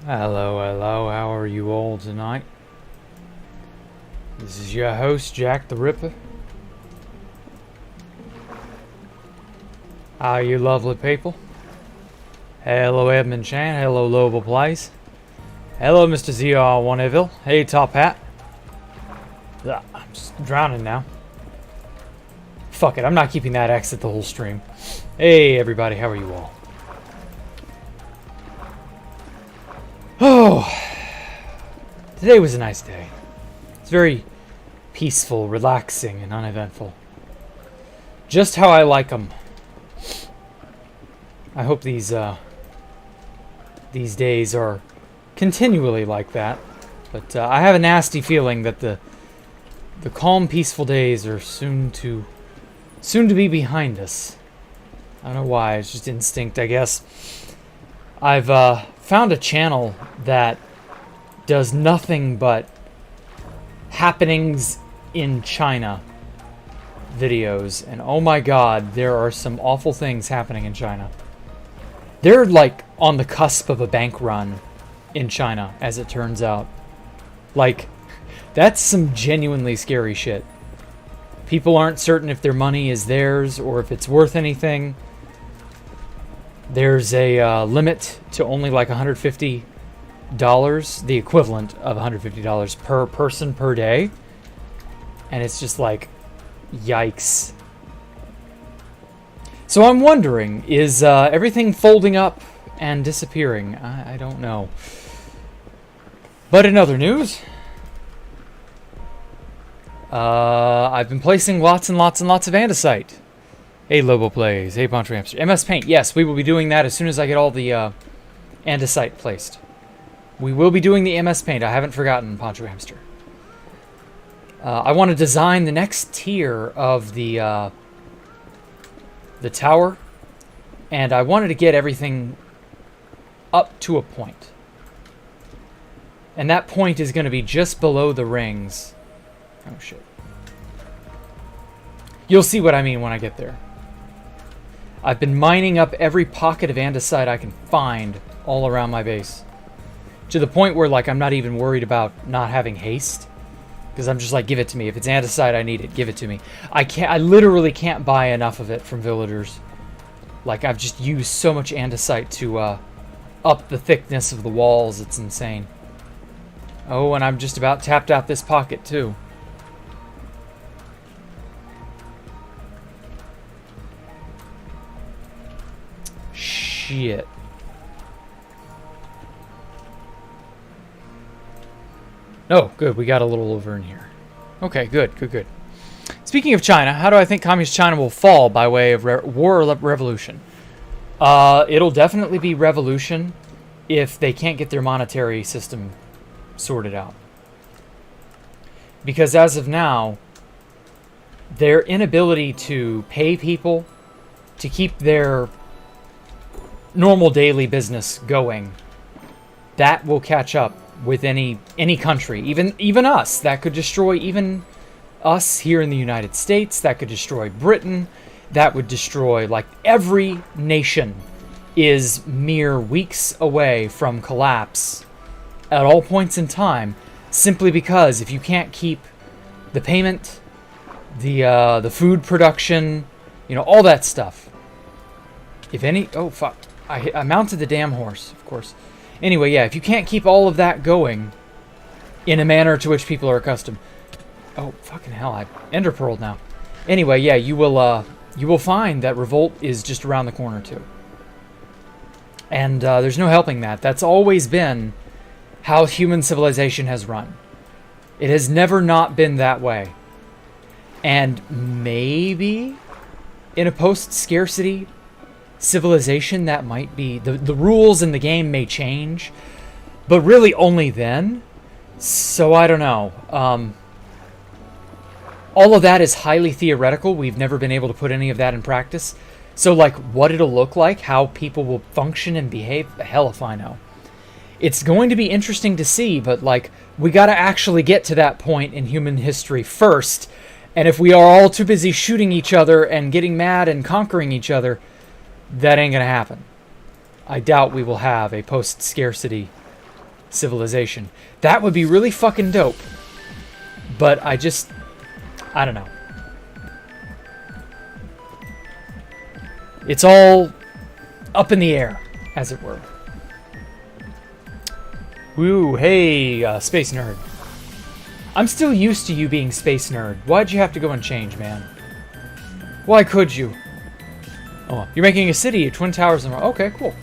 Hello, hello, how are you all tonight? This is your host, Jacktherippa. How are you lovely people? Hello, Edmund Chan. Hello, Lobo Plays. Hello, Mr. ZR1 Evil. Hey, Top Hat. Ugh, I'm just drowning now. Fuck it, I'm not keeping that exit the whole stream. Hey, everybody, how are you all? Oh, today was a nice day. It's very peaceful, relaxing, and uneventful. Just how I like them. I hope these days are continually like that. But I have a nasty feeling that the calm, peaceful days are soon to be behind us. I don't know why. It's just instinct, I guess. I've found a channel that does nothing but happenings in China videos, and oh my god, there are some awful things happening in China. They're like on the cusp of a bank run in China, as it turns out. Like, that's some genuinely scary shit. People aren't certain if their money is theirs or if it's worth anything. There's a limit to only like $150, the equivalent of $150 per person per day. And it's just like, yikes. So I'm wondering, is everything folding up and disappearing? I don't know. But in other news, I've been placing lots and lots and lots of andesite. Hey, Lobo Plays. Hey, Poncho Hamster. MS Paint. Yes, we will be doing that as soon as I get all the andesite placed. We will be doing the MS Paint. I haven't forgotten, Poncho Hamster. I want to design the next tier of the tower, and I wanted to get everything up to a point. And that point is going to be just below the rings. Oh, shit. You'll see what I mean when I get there. I've been mining up every pocket of andesite I can find all around my base. To the point where, like, I'm not even worried about not having haste. Because I'm just like, give it to me. If it's andesite, I need it. Give it to me. I literally can't buy enough of it from villagers. Like, I've just used so much andesite to up the thickness of the walls. It's insane. Oh, and I'm just about tapped out this pocket, too. Shit. Oh, good. We got a little over in here. Okay, good, good, good. Speaking of China, how do I think Communist China will fall by way of war or revolution? It'll definitely be revolution if they can't get their monetary system sorted out. Because as of now, their inability to pay people to keep their normal daily business going, that will catch up with any country, even us. That could destroy even us here in the United States. That could destroy Britain. That would destroy, like, every nation is mere weeks away from collapse at all points in time, simply because if you can't keep the payment, the food production, you know, all that stuff. If any, oh fuck, I mounted the damn horse, of course. Anyway, yeah, if you can't keep all of that going in a manner to which people are accustomed. Oh, fucking hell, I ender pearled now. Anyway, yeah, you will find that revolt is just around the corner, too. And there's no helping that. That's always been how human civilization has run. It has never not been that way. And maybe in a post-scarcity civilization, that might be the rules in the game may change, but really only then. So I don't know. All of that is highly theoretical. We've never been able to put any of that in practice. So, like, what it'll look like, how people will function and behave, hell if I know. It's going to be interesting to see, but, like, we gotta actually get to that point in human history first. And if we are all too busy shooting each other and getting mad and conquering each other, that ain't gonna happen. I doubt we will have a post-scarcity civilization. That would be really fucking dope. But I don't know. It's all up in the air, as it were. Woo, hey, Space Nerd. I'm still used to you being Space Nerd. Why'd you have to go and change, man? Why could you? Oh, you're making a city at Twin Towers. Okay, cool.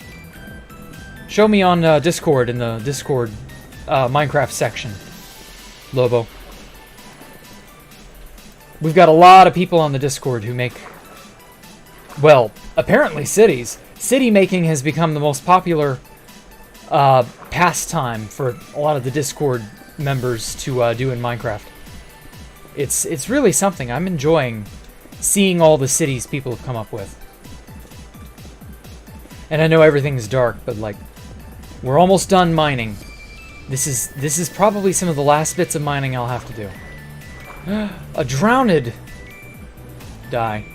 Show me on Discord, in the Discord Minecraft section, Lobo. We've got a lot of people on the Discord who make, well, apparently cities. City making has become the most popular pastime for a lot of the Discord members to do in Minecraft. It's really something. I'm enjoying seeing all the cities people have come up with. And I know everything's dark, but like, we're almost done mining. This is probably some of the last bits of mining I'll have to do. A drowned die.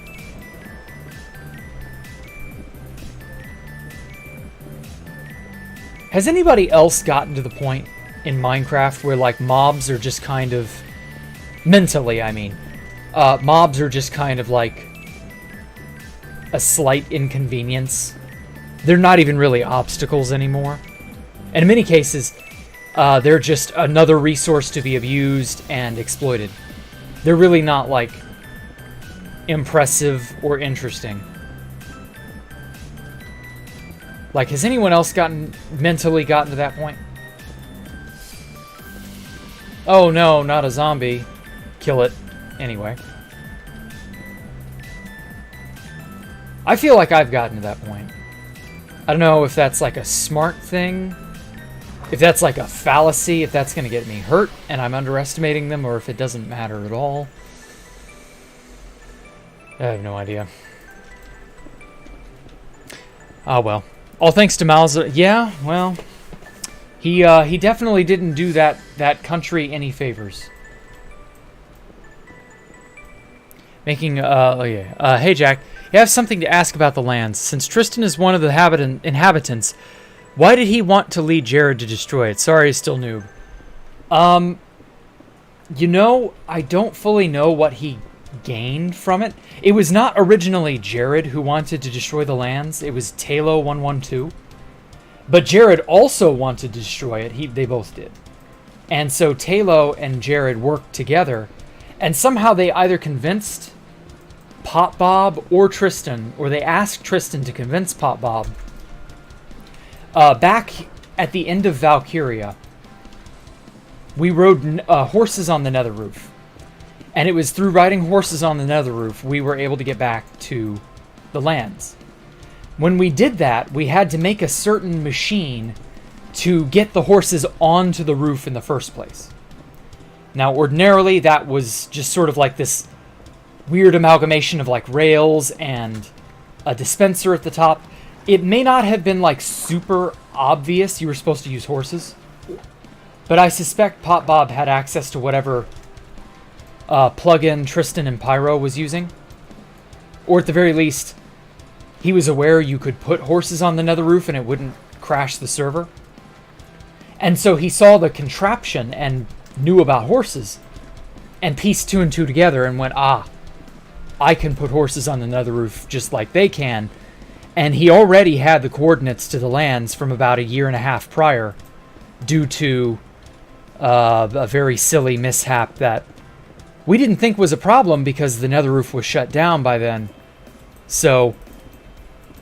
Has anybody else gotten to the point in Minecraft where like mobs are just kind of mentally, I mean, mobs are just kind of like a slight inconvenience? They're not even really obstacles anymore. And in many cases, they're just another resource to be abused and exploited. They're really not, like, impressive or interesting. Like, has anyone else mentally gotten to that point? Oh no, not a zombie. Kill it. Anyway. I feel like I've gotten to that point. I don't know if that's like a smart thing, if that's like a fallacy, if that's going to get me hurt and I'm underestimating them, or if it doesn't matter at all. I have no idea. Oh well. All thanks to Malza. Yeah, well, he definitely didn't do that country any favors. Making, oh yeah. Hey Jack, I have something to ask about the lands. Since Tristan is one of the inhabitants, why did he want to lead Jared to destroy it? Sorry, he's still noob. You know, I don't fully know what he gained from it. It was not originally Jared who wanted to destroy the lands. It was Talo112. But Jared also wanted to destroy it. They both did. And so Talo and Jared worked together, and somehow they either convinced Pop Bob or Tristan, or they asked Tristan to convince Pop Bob. Back at the end of Valkyria, we rode horses on the nether roof. And it was through riding horses on the nether roof we were able to get back to the lands. When we did that, we had to make a certain machine to get the horses onto the roof in the first place. Now, ordinarily, that was just sort of like this weird amalgamation of like rails and a dispenser at the top. It may not have been like super obvious you were supposed to use horses, but I suspect Pop Bob had access to whatever plugin Tristan and Pyro was using. Or at the very least, he was aware you could put horses on the nether roof and it wouldn't crash the server. And so he saw the contraption and knew about horses and pieced two and two together and went, I can put horses on the nether roof just like they can. And he already had the coordinates to the lands from about a year and a half prior due to a very silly mishap that we didn't think was a problem because the nether roof was shut down by then. So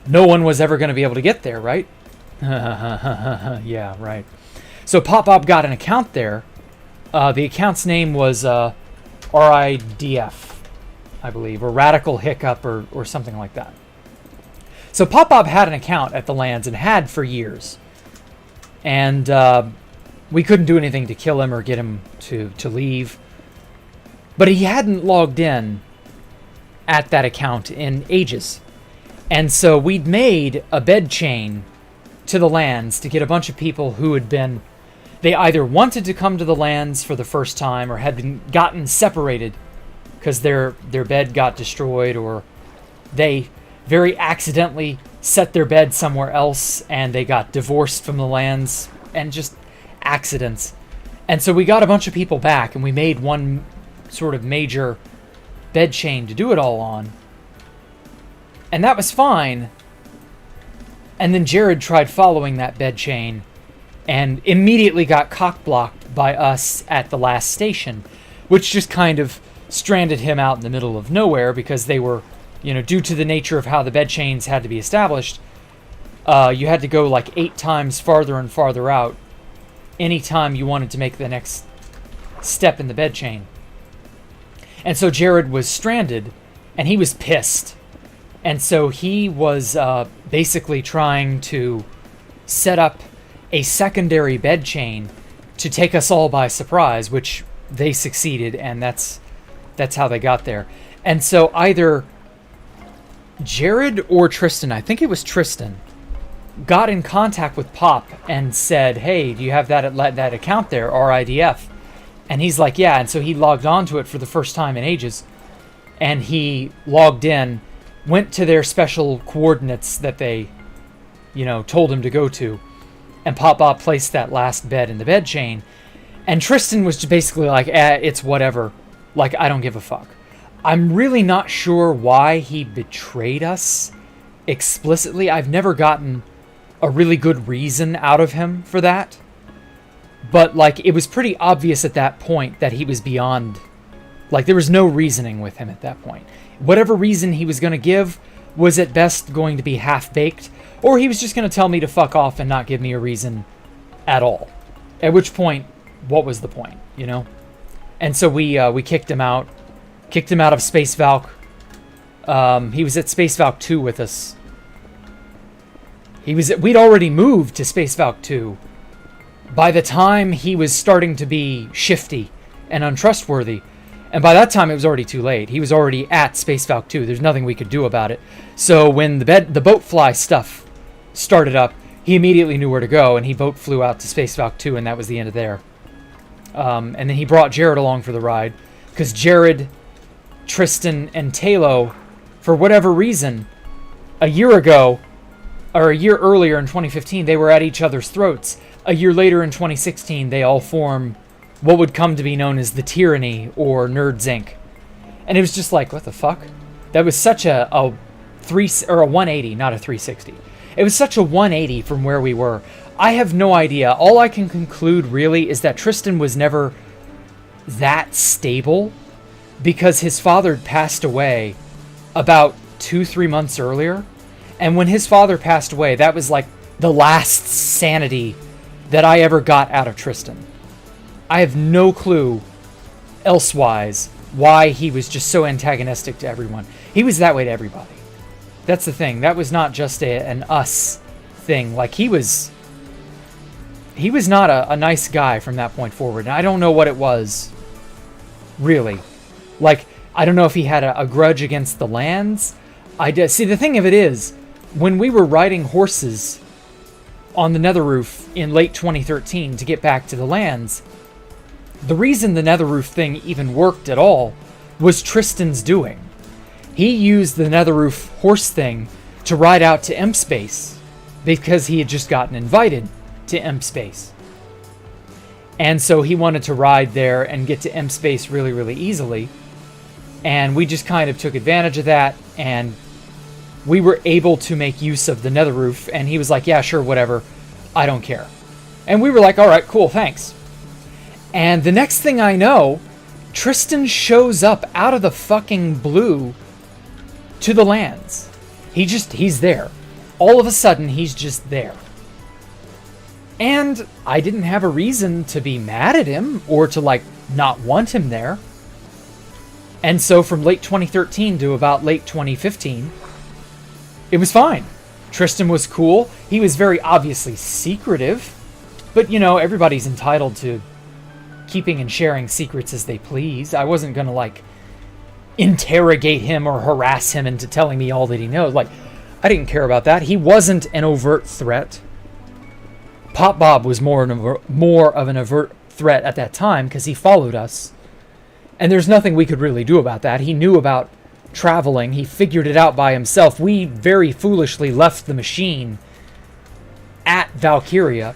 no one was ever going to be able to get there, right? Yeah, right. So Pop Bob got an account there. The account's name was RIDF, I believe, or Radical Hiccup or something like that. So Pop Bob had an account at the lands and had for years. And we couldn't do anything to kill him or get him to leave. But he hadn't logged in at that account in ages. And so we'd made a bed chain to the lands to get a bunch of people who had been... They either wanted to come to the lands for the first time or had gotten separated because their bed got destroyed, or they very accidentally set their bed somewhere else and they got divorced from the lands, and just accidents. And so we got a bunch of people back, and we made one sort of major bed chain to do it all on. And that was fine. And then Jared tried following that bed chain and immediately got cock-blocked by us at the last station, which just kind of stranded him out in the middle of nowhere because they were, due to the nature of how the bed chains had to be established, you had to go like 8 times farther and farther out anytime you wanted to make the next step in the bed chain. And so Jared was stranded, and he was pissed. And so he was basically trying to set up a secondary bed chain to take us all by surprise, which they succeeded, and that's how they got there. And so either Jared or Tristan, I think it was Tristan, got in contact with Pop and said, hey, do you have that account there, RIDF? And he's like, yeah. And so he logged onto it for the first time in ages, and he logged in, went to their special coordinates that they, told him to go to, and Pop Bob placed that last bed in the bed chain. And Tristan was just basically like, it's whatever. Like, I don't give a fuck. I'm really not sure why he betrayed us explicitly. I've never gotten a really good reason out of him for that. But, it was pretty obvious at that point that he was beyond... there was no reasoning with him at that point. Whatever reason he was going to give was at best going to be half-baked, or he was just going to tell me to fuck off and not give me a reason at all. At which point, what was the point, And so we kicked him out. Kicked him out of Space Valk. He was at Space Valk 2 with us. We'd already moved to Space Valk 2 by the time he was starting to be shifty and untrustworthy. And by that time, it was already too late. He was already at Space Valk 2. There's nothing we could do about it. So when the boat fly stuff started up, he immediately knew where to go, and he boat flew out to Space Valk 2, and that was the end of there. And then he brought Jared along for the ride, because Jared, Tristan, and Talo, for whatever reason, a year ago, or a year earlier in 2015, they were at each other's throats. A year later in 2016, they all form what would come to be known as the Tyranny or Nerds Inc. And it was just like, what the fuck? That was such a 180, not a 360. It was such a 180 from where we were. I have no idea. All I can conclude really is that Tristan was never that stable because his father had passed away about 2-3 months earlier. And when his father passed away, that was like the last sanity that I ever got out of Tristan. I have no clue elsewise why he was just so antagonistic to everyone. He was that way to everybody. That's the thing. That was not just an us thing. He was not a nice guy from that point forward. And I don't know what it was, really. I don't know if he had a grudge against the lands. See, the thing of it is, when we were riding horses on the Nether Roof in late 2013 to get back to the lands, the reason the Nether Roof thing even worked at all was Tristan's doing. He used the Nether Roof horse thing to ride out to M Space because he had just gotten invited to M Space. And so he wanted to ride there and get to M Space really, really easily. And we just kind of took advantage of that, and we were able to make use of the Nether Roof, and he was like, yeah, sure, whatever, I don't care. And we were like, all right, cool, thanks. And the next thing I know, Tristan shows up out of the fucking blue to the lands. He's there. All of a sudden, he's just there. And I didn't have a reason to be mad at him or to, not want him there. And so from late 2013 to about late 2015, it was fine. Tristan was cool. He was very obviously secretive. But, everybody's entitled to keeping and sharing secrets as they please. I wasn't going to, interrogate him or harass him into telling me all that he knows. I didn't care about that. He wasn't an overt threat. Pop Bob was more of an overt threat at that time because he followed us. And there's nothing we could really do about that. He knew about traveling. He figured it out by himself. We very foolishly left the machine at Valkyria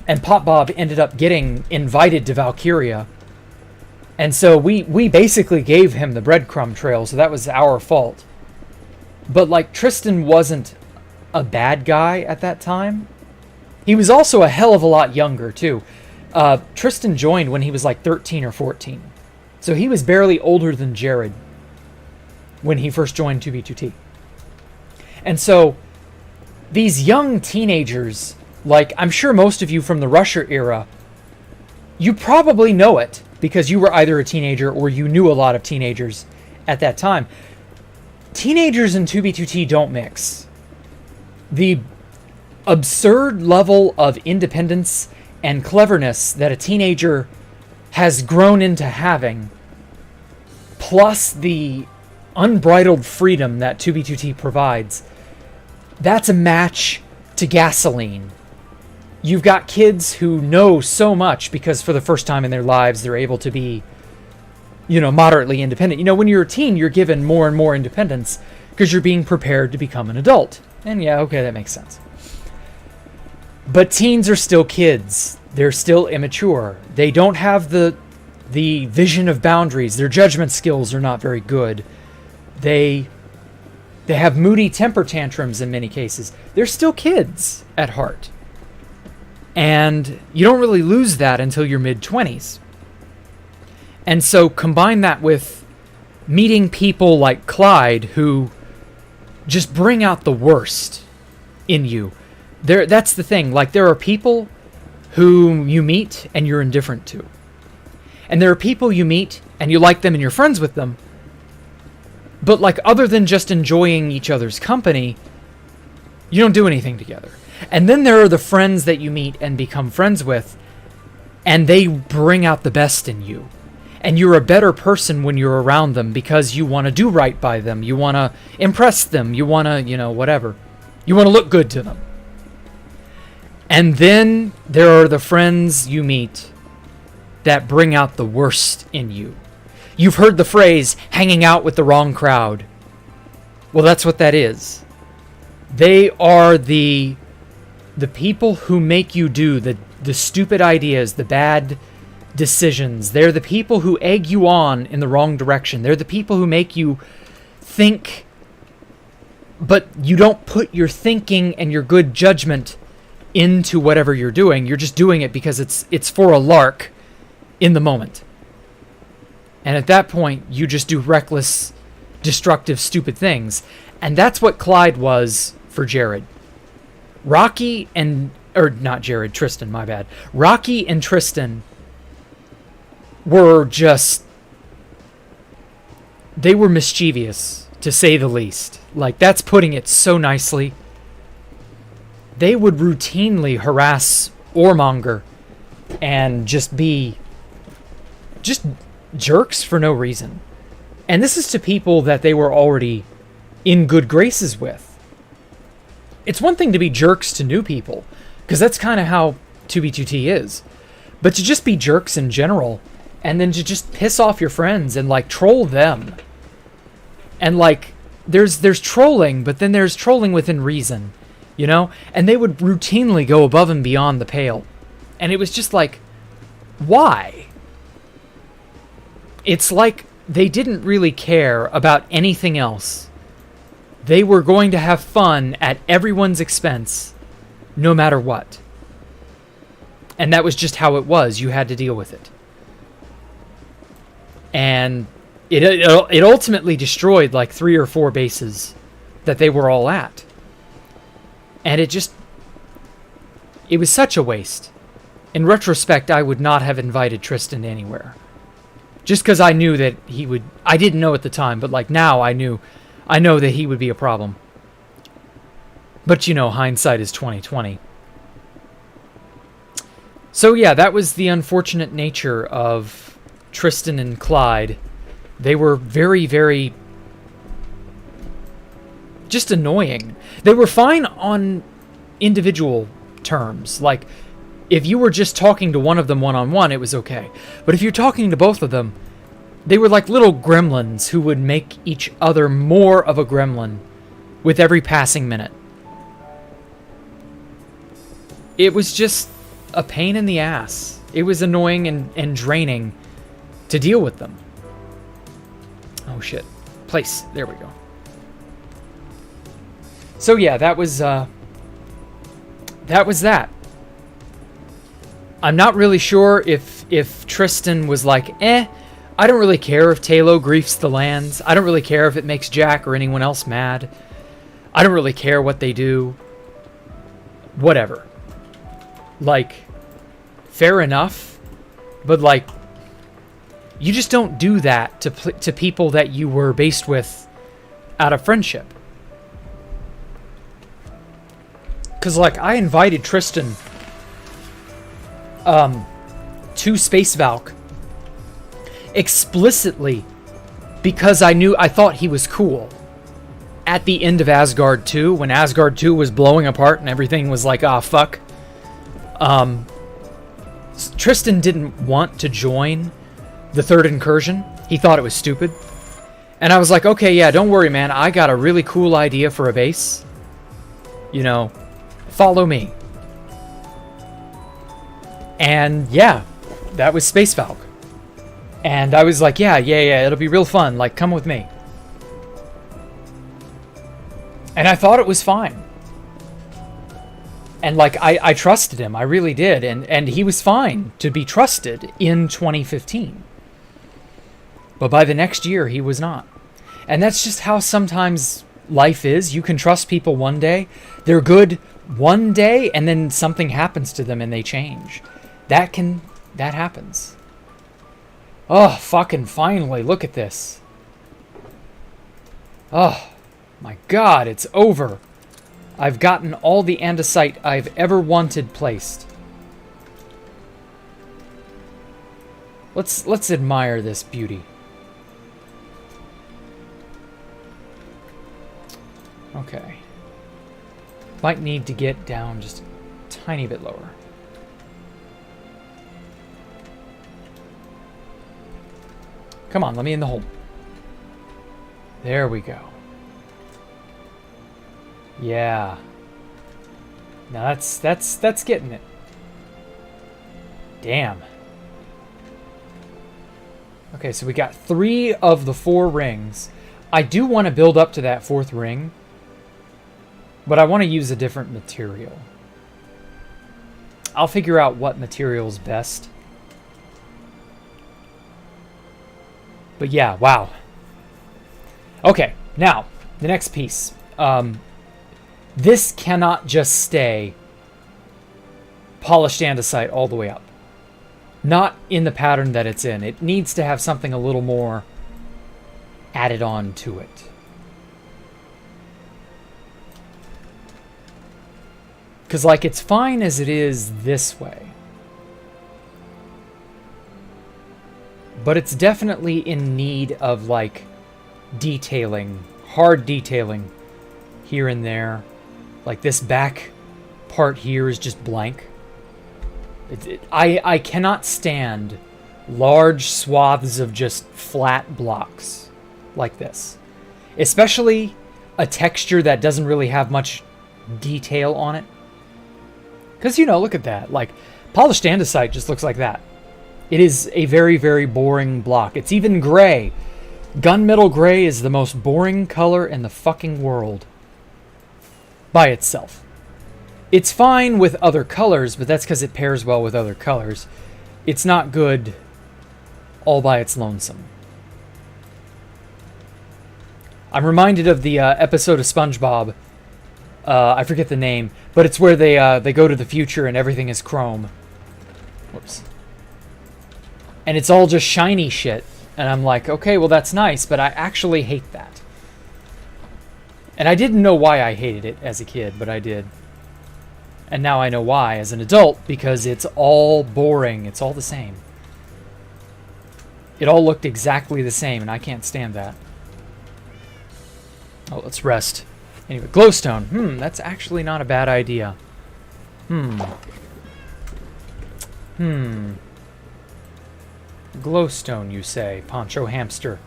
And Pop Bob ended up getting invited to Valkyria. And so we basically gave him the breadcrumb trail, so that was our fault. But, like, Tristan wasn't a bad guy at that time. He was also a hell of a lot younger, too. Tristan joined when he was, like, 13 or 14. So he was barely older than Jared when he first joined 2B2T. And so these young teenagers, like, I'm sure most of you from the Rusher era, you probably know it because you were either a teenager or you knew a lot of teenagers at that time. Teenagers in 2B2T don't mix. The absurd level of independence and cleverness that a teenager has grown into having, plus the unbridled freedom that 2B2T provides, that's a match to gasoline. You've got kids who know so much because for the first time in their lives they're able to be, you know, moderately independent. You know, when you're a teen, you're given more and more independence because you're being prepared to become an adult. And yeah, okay, that makes sense. But teens are still kids. They're still immature. They don't have the vision of boundaries. Their judgment skills are not very good. They have moody temper tantrums in many cases. They're still kids at heart. And you don't really lose that until your mid-20s. And so combine that with meeting people like Clyde who just bring out the worst in you. That's the thing. Like, there are people who you meet and you're indifferent to. And there are people you meet and you like them and you're friends with them. But, like, other than just enjoying each other's company, you don't do anything together. And then there are the friends that you meet and become friends with, and they bring out the best in you. And you're a better person when you're around them because you want to do right by them. You want to impress them. You want to, you know, whatever. You want to look good to them. And then there are the friends you meet that bring out the worst in you. You've heard the phrase, hanging out with the wrong crowd. Well, that's what that is. They are the people who make you do the stupid ideas, the bad decisions. They're the people who egg you on in the wrong direction. They're the people who make you think, but you don't put your thinking and your good judgment into whatever you're doing. You're just doing it because it's for a lark in the moment. And at that point, you just do reckless, destructive, stupid things. And that's what Clyde was for Jared. Tristan, my bad. Rocky and Tristan were just... They were mischievous, to say the least. Like, that's putting it so nicely. They would routinely harass Ormonger and just be... just jerks for no reason. And this is to people that they were already in good graces with. It's one thing to be jerks to new people, because that's kind of how 2B2T is. But to just be jerks in general, and then to just piss off your friends and, like, troll them. And, like, there's trolling, but then there's trolling within reason, you know? And they would routinely go above and beyond the pale. And it was just like, why? It's like they didn't really care about anything else. They were going to have fun at everyone's expense, no matter what. And that was just how it was. You had to deal with it. And it ultimately destroyed like 3 or 4 bases that they were all at. And it was such a waste. In retrospect, I would not have invited Tristan anywhere. Just because I knew that he would... I didn't know at the time, but like now I know that he would be a problem. But you know, hindsight is 20/20. So yeah, that was the unfortunate nature of Tristan and Clyde. They were very, very... just annoying. They were fine on individual terms. Like, if you were just talking to one of them one-on-one, it was okay. But if you're talking to both of them, they were like little gremlins who would make each other more of a gremlin with every passing minute. It was just a pain in the ass. It was annoying and draining to deal with them. Oh shit. Place. There we go. So yeah, that was that. I'm not really sure if Tristan was like, I don't really care if Talo griefs the lands. I don't really care if it makes Jack or anyone else mad. I don't really care what they do. Whatever. Like, fair enough. But like, you just don't do that to people that you were based with out of friendship. Because like, I invited Tristan to Space Valk explicitly because I thought he was cool. At the end of Asgard 2, when Asgard 2 was blowing apart and everything was like, ah, fuck. Tristan didn't want to join the third incursion. He thought it was stupid. And I was like, okay, yeah, don't worry, man. I got a really cool idea for a base. You know, follow me. And yeah, that was Space Valk. And I was like, yeah, it'll be real fun. Like, come with me. And I thought it was fine. And like, I trusted him. I really did. And he was fine to be trusted in 2015. But by the next year, he was not. And that's just how sometimes life is. You can trust people one day. They're good one day, and then something happens to them and they change. That happens. Oh, fucking finally, look at this. Oh, my God, it's over. I've gotten all the andesite I've ever wanted placed. Let's admire this beauty. Okay. Might need to get down just a tiny bit lower. Come on, let me in the hole. There we go. Yeah. Now that's getting it. Damn. Okay, so we got 3 of the 4 rings. I do want to build up to that 4th ring, but I want to use a different material. I'll figure out what material's best. But yeah, wow. Okay, now, the next piece. This cannot just stay polished andesite all the way up. Not in the pattern that it's in. It needs to have something a little more added on to it. Because, like, it's fine as it is this way. But it's definitely in need of, like, detailing. Hard detailing here and there. Like, this back part here is just blank. I cannot stand large swaths of just flat blocks like this. Especially a texture that doesn't really have much detail on it. Because, you know, look at that. Like, polished andesite just looks like that. It is a very, very boring block. It's even gray. Gunmetal gray is the most boring color in the fucking world. By itself. It's fine with other colors, but that's because it pairs well with other colors. It's not good all by its lonesome. I'm reminded of the episode of SpongeBob. I forget the name, but it's where they go to the future and everything is chrome. Whoops. And it's all just shiny shit. And I'm like, okay, well that's nice, but I actually hate that. And I didn't know why I hated it as a kid, but I did. And now I know why as an adult, because it's all boring. It's all the same. It all looked exactly the same, and I can't stand that. Oh, let's rest. Anyway, glowstone. That's actually not a bad idea. Glowstone, you say, Poncho Hamster.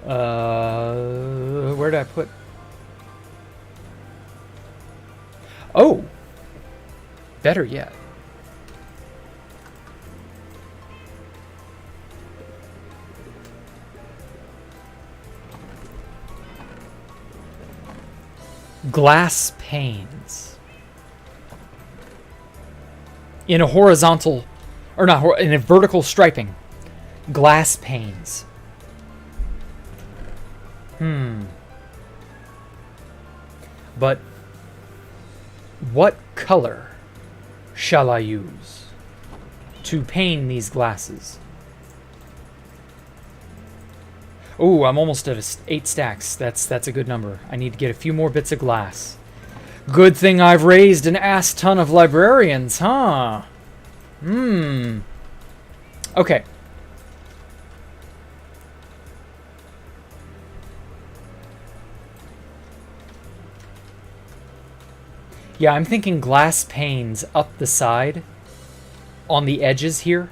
Where did I put... Oh! Better yet. Glass panes. In a horizontal, or not, in a vertical striping. Glass panes. But what color shall I use to paint these glasses? Oh, I'm almost at 8 stacks. That's a good number. I need to get a few more bits of glass. Good thing I've raised an ass ton of librarians, huh? Okay. Yeah, I'm thinking glass panes up the side, on the edges here.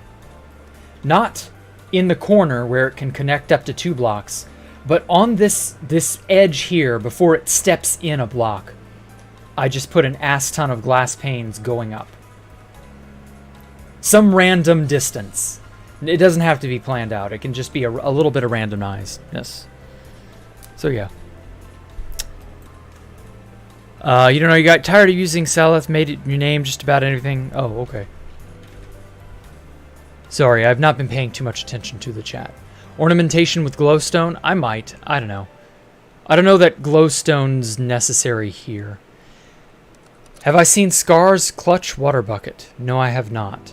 Not in the corner where it can connect up to 2 blocks, but on this edge here before it steps in a block. I just put an ass ton of glass panes going up. Some random distance. It doesn't have to be planned out. It can just be a little bit of randomness. So yeah. You don't know, you got tired of using Saleth, made it your name just about anything. Oh, okay. Sorry, I've not been paying too much attention to the chat. Ornamentation with glowstone? I might. I don't know. I don't know that glowstone's necessary here. Have I seen Scar's clutch water bucket? No, I have not.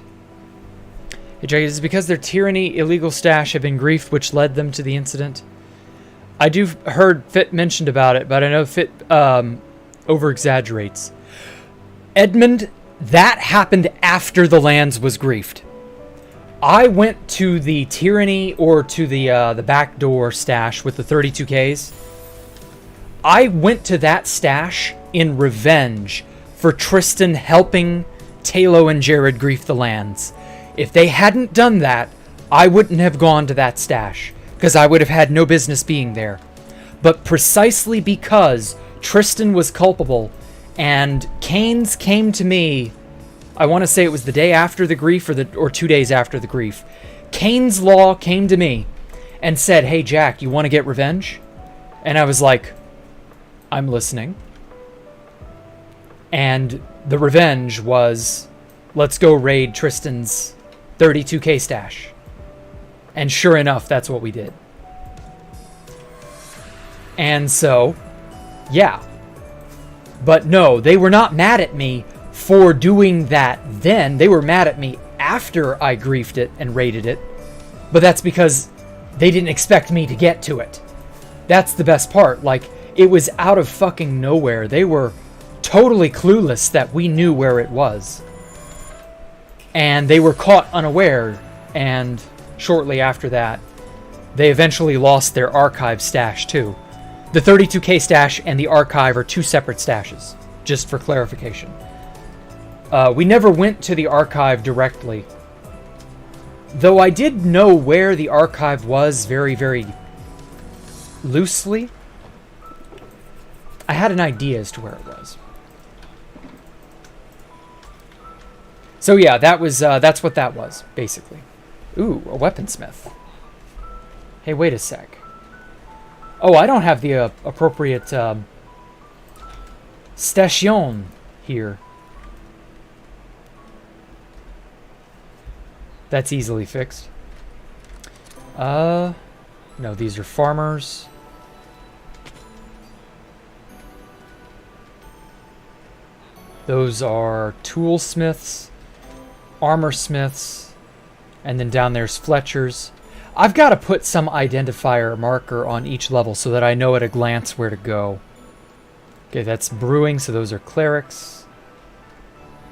It is because their tyranny, illegal stash have been griefed, which led them to the incident. I do heard Fit mentioned about it, but I know Fit over-exaggerates. Edmund, that happened after the lands was griefed. I went to the tyranny or to the backdoor stash with the 32Ks. I went to that stash in revenge for Tristan helping Talo and Jared grief the lands. If they hadn't done that, I wouldn't have gone to that stash, because I would have had no business being there. But precisely because Tristan was culpable, and Canes came to me, I want to say it was the day after the grief or 2 days after the grief. Canes Law came to me and said, "Hey Jack, you want to get revenge?" And I was like, "I'm listening." And the revenge was, let's go raid Tristan's 32K stash. And sure enough, that's what we did. And so, yeah. But no, they were not mad at me for doing that then. They were mad at me after I griefed it and raided it. But that's because they didn't expect me to get to it. That's the best part. Like, it was out of fucking nowhere. They were totally clueless that we knew where it was. And they were caught unaware, and shortly after that, they eventually lost their archive stash too. The 32K stash and the archive are 2 separate stashes, just for clarification. We never went to the archive directly, though I did know where the archive was very, very loosely. I had an idea as to where it was. So yeah, that's what that was, basically. Ooh, a weaponsmith. Hey, wait a sec. Oh, I don't have the appropriate station here. That's easily fixed. No, these are farmers. Those are toolsmiths, armor smiths, and then down there's Fletchers. I've got to put some identifier marker on each level so that I know at a glance where to go. Okay, that's brewing, so those are clerics.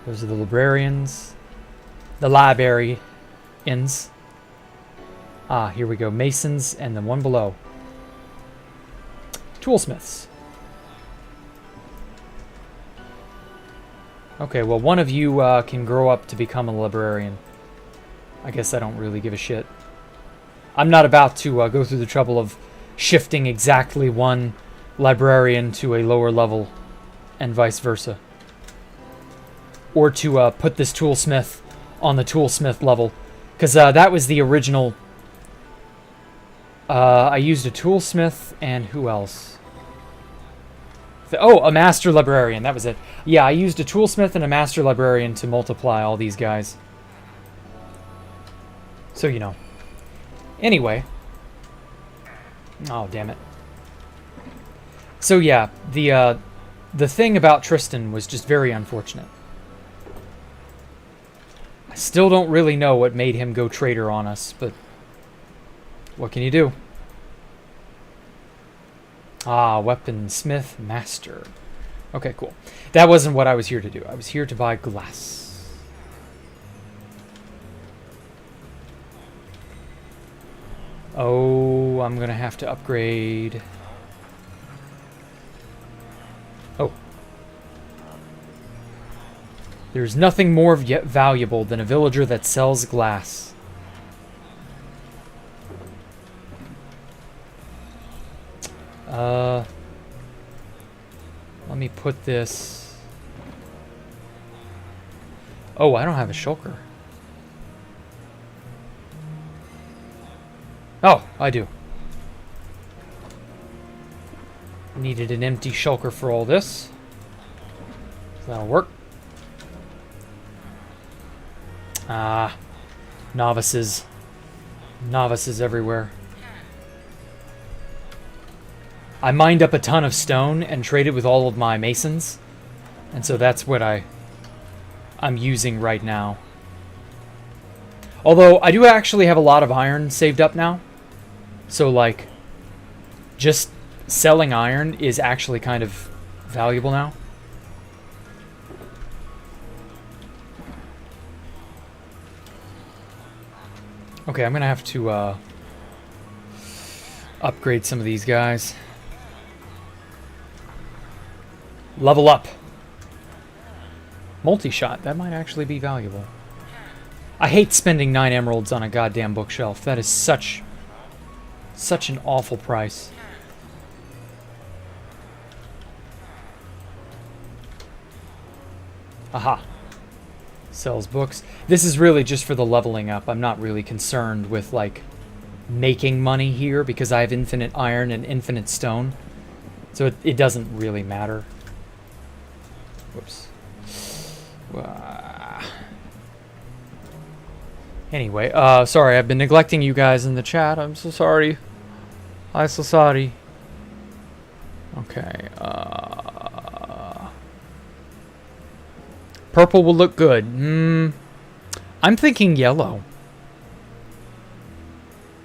Those are the librarians. The librarians. Ah, here we go. Masons, and then one below. Toolsmiths. Okay, well, one of you can grow up to become a librarian. I guess I don't really give a shit. I'm not about to go through the trouble of shifting exactly one librarian to a lower level and vice versa. or to put this toolsmith on the toolsmith level, because that was the original. I used a toolsmith and who else? Oh, a master librarian. That was it. Yeah, I used a toolsmith and a master librarian to multiply all these guys. So, you know. Anyway. Oh, damn it. So, yeah, the thing about Tristan was just very unfortunate. I still don't really know what made him go traitor on us, but what can you do? Ah, weaponsmith master. Okay, cool. That wasn't what I was here to do. I was here to buy glass. Oh, I'm gonna have to upgrade. Oh. There's nothing more yet valuable than a villager that sells glass. Let me put this... Oh, I don't have a shulker. Oh, I do. Needed an empty shulker for all this. So that'll work. Ah, novices. Novices everywhere. I mined up a ton of stone and traded with all of my masons. And so that's what I'm using right now. Although I do actually have a lot of iron saved up now. So like, just selling iron is actually kind of valuable now. Okay, I'm gonna have to upgrade some of these guys. Level up. Multi-shot. That might actually be valuable. I hate spending 9 emeralds on a goddamn bookshelf. That is such an awful price. Aha. Sells books. This is really just for the leveling up. I'm not really concerned with, like, making money here because I have infinite iron and infinite stone. So it doesn't really matter. Whoops. Anyway, sorry, I've been neglecting you guys in the chat. I'm so sorry. I'm so sorry. Okay, purple will look good. I'm thinking yellow.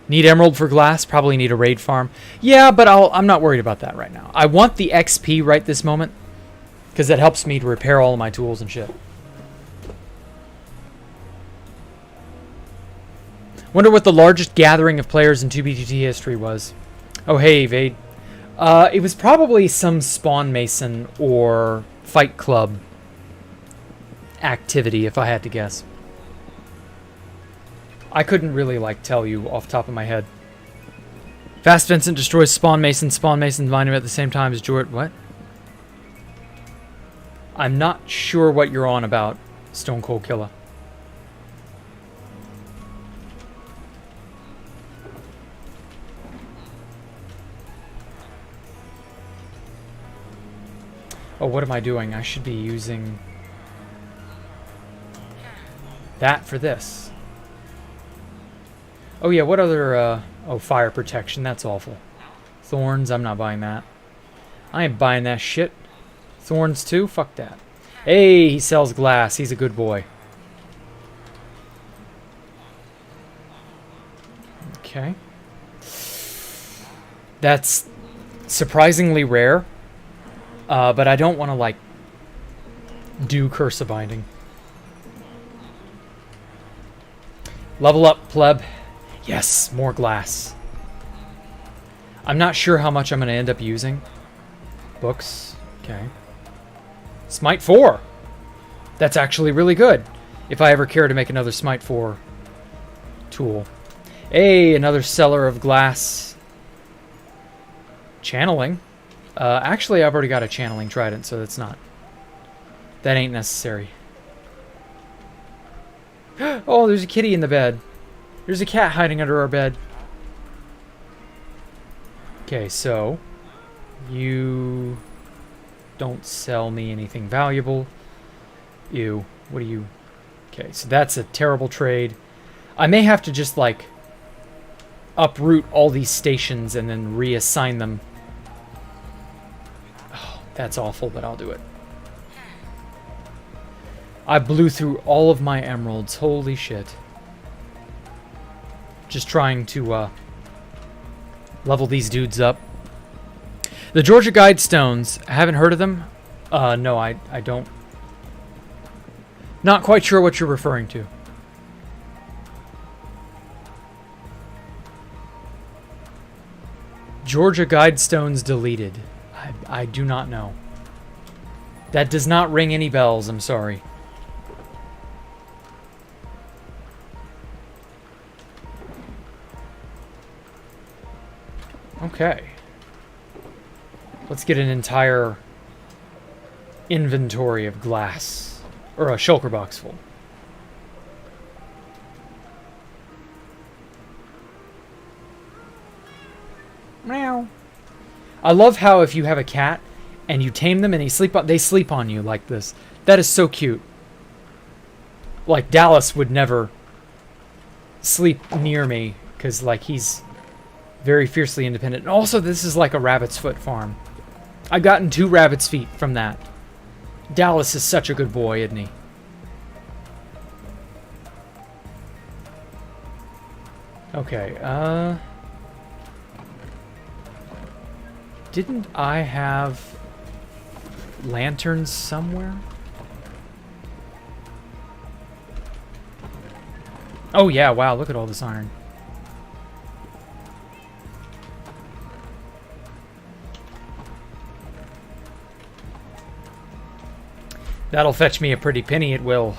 Need emerald for glass? Probably need a raid farm. Yeah, but I'm not worried about that right now. I want the XP right this moment, because that helps me to repair all of my tools and shit. Wonder what the largest gathering of players in 2BTT history was. Oh, hey, Vade. It was probably some spawn mason or fight club activity, if I had to guess. I couldn't really, like, tell you off the top of my head. Fast Vincent destroys spawn mason mine him at the same time as Jort. What? I'm not sure what you're on about, Stone Cold Killer. Oh, what am I doing? I should be using that for this. Oh yeah, what other, oh, fire protection, that's awful. Thorns, I'm not buying that. I ain't buying that shit. Thorns too? Fuck that. Hey, he sells glass. He's a good boy. Okay. That's surprisingly rare. But I don't want to, like, do Curse of Binding. Level up, pleb. Yes, more glass. I'm not sure how much I'm going to end up using. Books. Okay. Smite 4. That's actually really good. If I ever care to make another Smite 4 tool. Hey, another seller of glass. Channeling. Actually, I've already got a channeling trident, so that's not... That ain't necessary. Oh, there's a kitty in the bed. There's a cat hiding under our bed. Okay, so you don't sell me anything valuable. Ew. What do you... Okay, so that's a terrible trade. I may have to just, like, uproot all these stations and then reassign them. Oh, that's awful, but I'll do it. I blew through all of my emeralds. Holy shit. Just trying to level these dudes up. The Georgia Guidestones. I haven't heard of them. No, I don't. Not quite sure what you're referring to. Georgia Guidestones deleted. I do not know. That does not ring any bells, I'm sorry. Okay. Let's get an entire inventory of glass. Or a shulker box full. Meow. I love how if you have a cat and you tame them and they sleep on you like this. That is so cute. Like Dallas would never sleep near me because like he's very fiercely independent. And also this is like a rabbit's foot farm. I've gotten 2 rabbit's feet from that. Dallas is such a good boy, isn't he? Okay, didn't I have lanterns somewhere? Oh yeah, wow, look at all this iron. That'll fetch me a pretty penny, it will.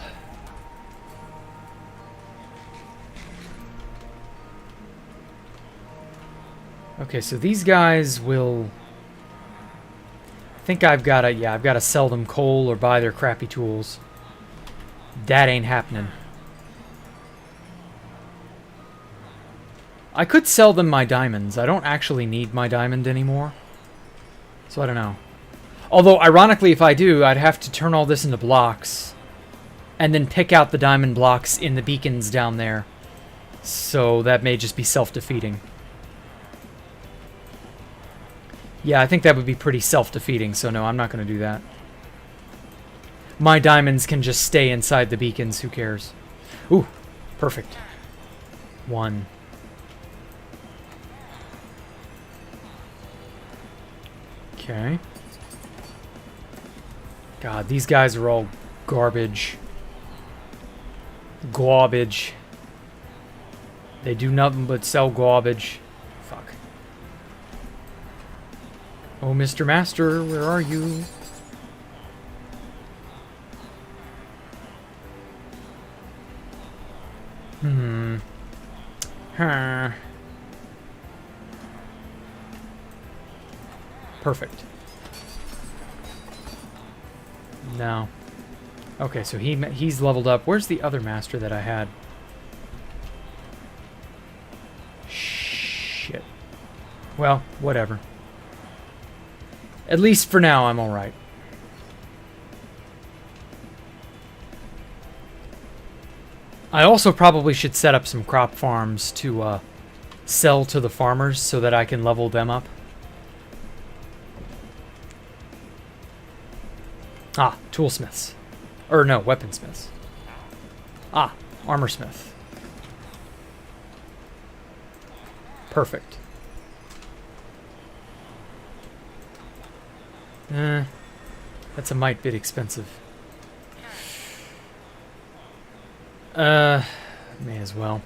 Okay, so these guys will... I think I've got to... Yeah, I've got to sell them coal or buy their crappy tools. That ain't happening. I could sell them my diamonds. I don't actually need my diamond anymore. So I don't know. Although, ironically, if I do, I'd have to turn all this into blocks. And then pick out the diamond blocks in the beacons down there. So that may just be self-defeating. Yeah, I think that would be pretty self-defeating, so no, I'm not going to do that. My diamonds can just stay inside the beacons, who cares? Ooh, perfect. 1. Okay. God, these guys are all garbage. Garbage. They do nothing but sell garbage. Fuck. Oh, Mr. Master, where are you? Huh. Perfect. No. Okay, so he's leveled up. Where's the other master that I had? Shit. Well, whatever. At least for now, I'm alright. I also probably should set up some crop farms to sell to the farmers so that I can level them up. Ah, toolsmiths. Or no, weaponsmiths. Ah, armorsmith. Perfect. That's a mite bit expensive. May as well.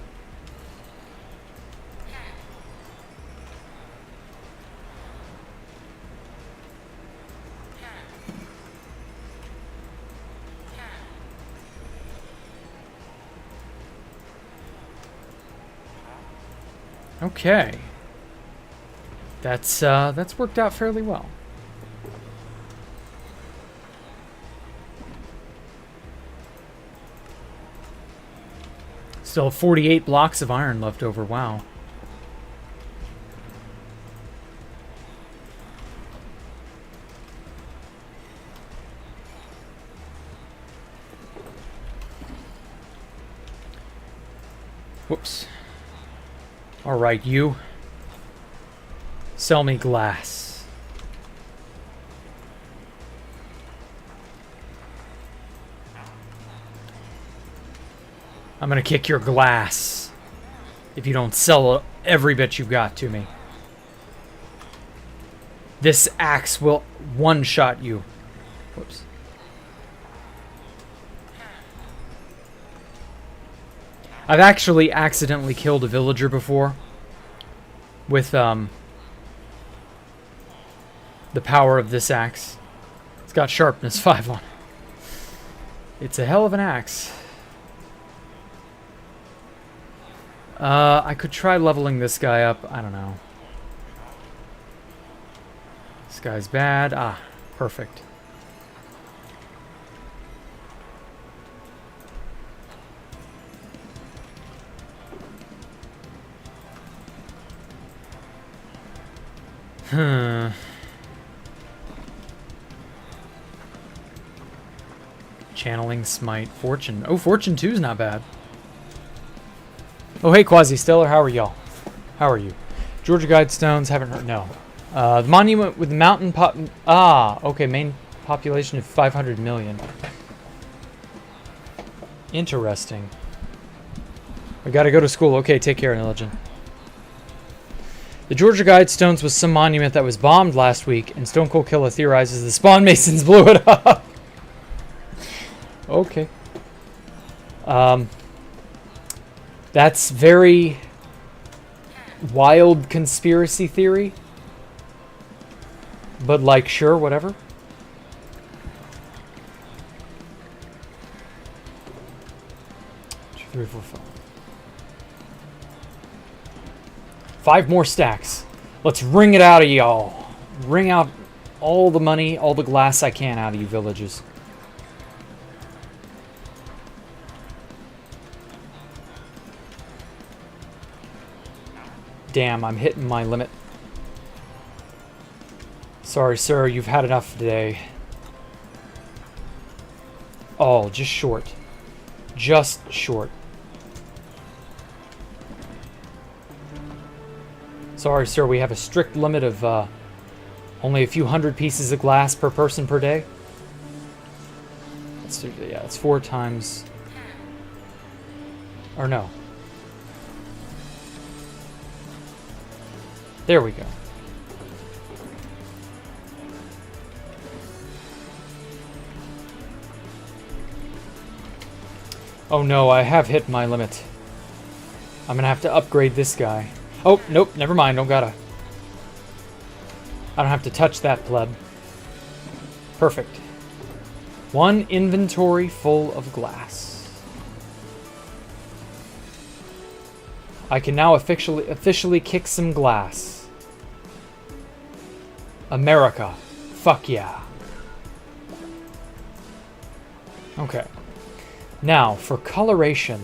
Okay. That's worked out fairly well. Still have 48 blocks of iron left over. Wow. Whoops. Alright, you. Sell me glass. I'm gonna kick your glass if you don't sell every bit you've got to me. This axe will one-shot you. Whoops. I've actually accidentally killed a villager before with the power of this axe. It's got sharpness 5 on it. It's a hell of an axe. I could try leveling this guy up. I don't know. This guy's bad. Ah, perfect. Channeling Smite. Fortune. Oh, Fortune 2's not bad. Oh, hey, Quasi-Stellar. How are y'all? How are you? Georgia Guidestones. Haven't heard. No. The monument with the mountain pop. Ah, okay. Main population of 500 million. Interesting. I gotta go to school. Okay, take care, Legend. The Georgia Guidestones was some monument that was bombed last week, and Stone Cold Killer theorizes the Spawn Masons blew it up. Okay. That's very wild conspiracy theory. But, like, sure, whatever. Two, three, four, five. 5 more stacks. Let's wring it out of y'all. Wring out all the money, all the glass I can out of you villages. Damn, I'm hitting my limit. Sorry, sir, you've had enough today. Oh, just short. Just short. Sorry, sir, we have a strict limit of only a few hundred pieces of glass per person per day. Yeah, it's 4 times... Or no. There we go. Oh no, I have hit my limit. I'm gonna have to upgrade this guy. Oh, nope, never mind, don't gotta. I don't have to touch that pleb. Perfect. 1 inventory full of glass. I can now officially kick some glass. America. Fuck yeah. Okay. Now, for coloration.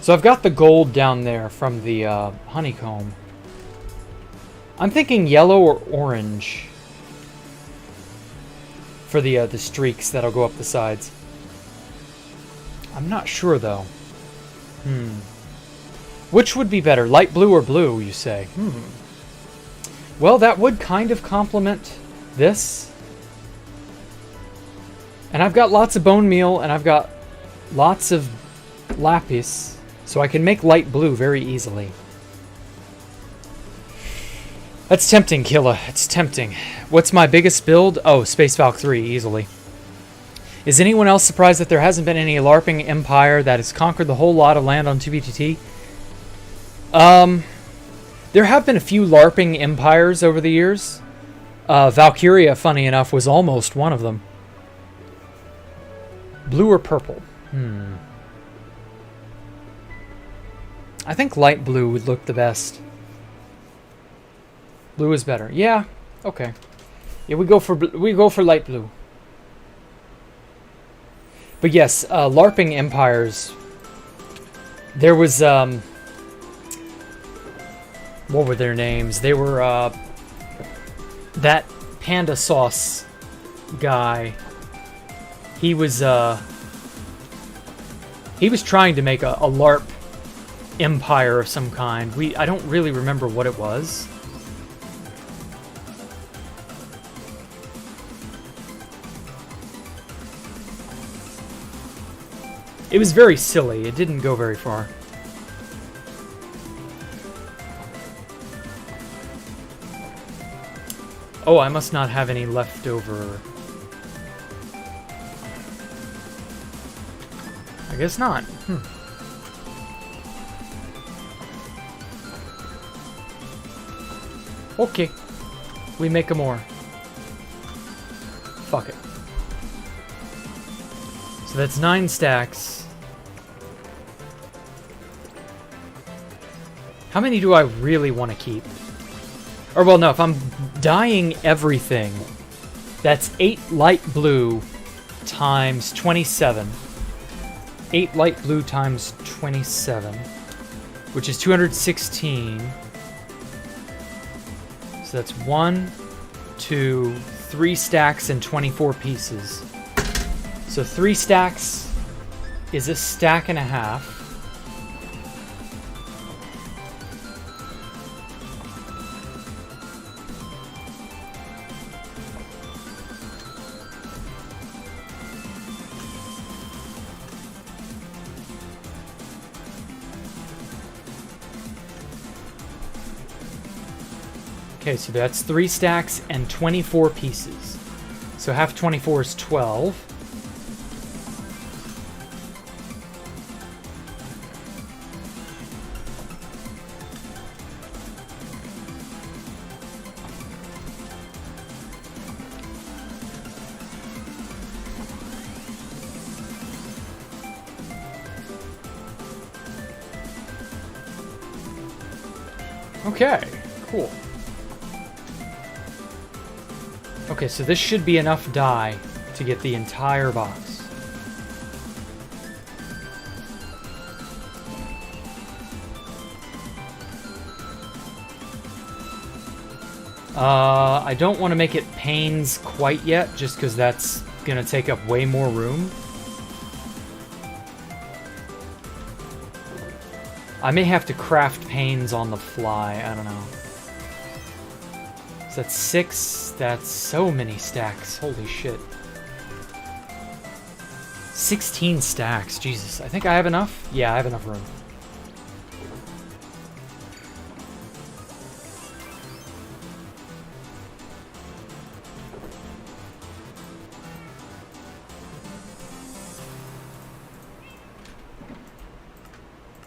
So I've got the gold down there from the honeycomb. I'm thinking yellow or orange for the streaks that'll go up the sides. I'm not sure though. Which would be better, light blue or blue, you say? Well, that would kind of complement this. And I've got lots of bone meal, and I've got lots of lapis, so I can make light blue very easily. That's tempting, Killa. It's tempting. What's my biggest build? Oh, Space Valk 3, easily. Is anyone else surprised that there hasn't been any LARPing Empire that has conquered the whole lot of land on 2BTT? There have been a few LARPing Empires over the years. Valkyria, funny enough, was almost one of them. Blue or purple? I think light blue would look the best. Blue is better. Yeah, okay. Yeah, we go for light blue. But yes, LARPing Empires. There was what were their names? They were that Panda Sauce guy. He was trying to make a LARP empire of some kind. I don't really remember what it was. It was very silly. It didn't go very far. Oh, I must not have any leftover. I guess not. Okay. We make a more. Fuck it. So that's 9 stacks. How many do I really want to keep? Or, well, no, if I'm dyeing everything, that's 8 light blue times 27. 8 light blue times 27, which is 216. So that's 1, 2, 3 stacks and 24 pieces. So 3 stacks is a stack and a half. Okay, so that's 3 stacks and 24 pieces. So half 24 is 12. Okay, cool. Okay, so this should be enough dye to get the entire box. I don't want to make it panes quite yet, just because that's going to take up way more room. I may have to craft panes on the fly, I don't know. So that's 6, that's so many stacks, holy shit. 16 stacks, Jesus. I think I have enough? Yeah, I have enough room.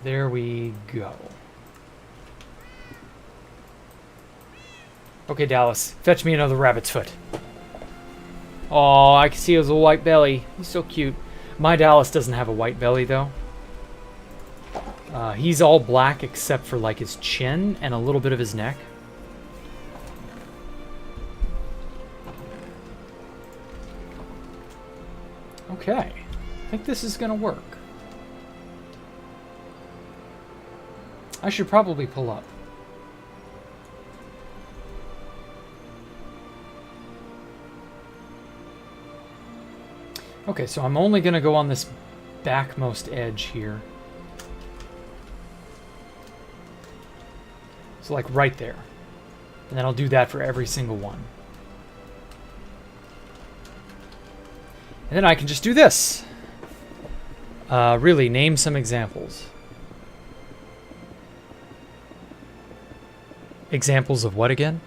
There we go. Okay, Dallas, fetch me another rabbit's foot. Oh, I can see his little white belly. He's so cute. My Dallas doesn't have a white belly, though. He's all black except for, like, his chin and a little bit of his neck. Okay. I think this is gonna work. I should probably pull up. Okay, so I'm only going to go on this backmost edge here. So like right there. And then I'll do that for every single one. And then I can just do this. Really, name some examples. Examples of what again?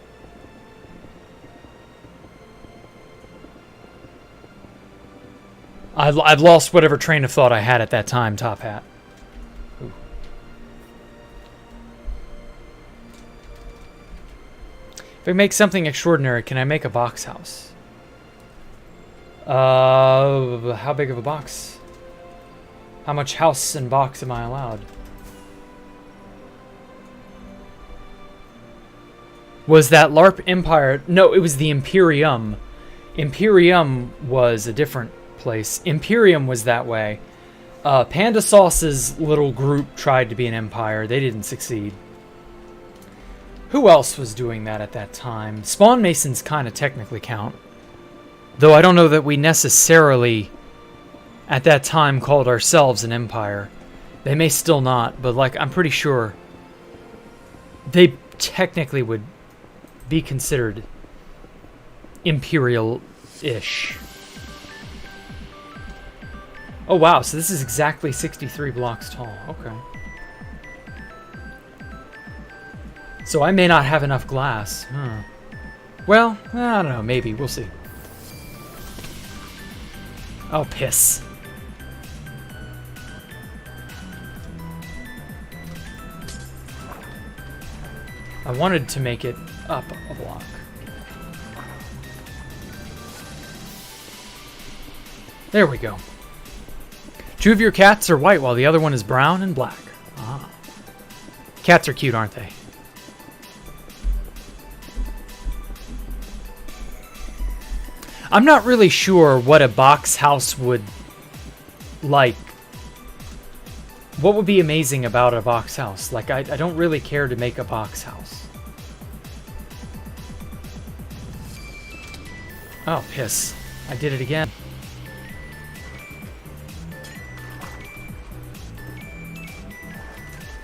I've lost whatever train of thought I had at that time, Top Hat. Ooh. If I make something extraordinary, can I make a box house? How big of a box? How much house and box am I allowed? was that Larp Empire... No, it was the Imperium. Imperium was a different place. Imperium was that way. Panda Sauce's little group tried to be an empire. They didn't succeed. Who else was doing that at that time? Spawn Masons kind of technically count. Though I don't know that we necessarily, at that time, called ourselves an empire. They may still not, but like I'm pretty sure they technically would be considered imperial-ish. Oh wow, so this is exactly 63 blocks tall. Okay. So I may not have enough glass. Well, I don't know, maybe. We'll see. Oh, piss. I wanted to make it up a block. There we go. 2 of your cats are white while the other one is brown and black. Ah. Cats are cute, aren't they? I'm not really sure what a box house would like. What would be amazing about a box house? Like, I don't really care to make a box house. Oh, piss. I did it again.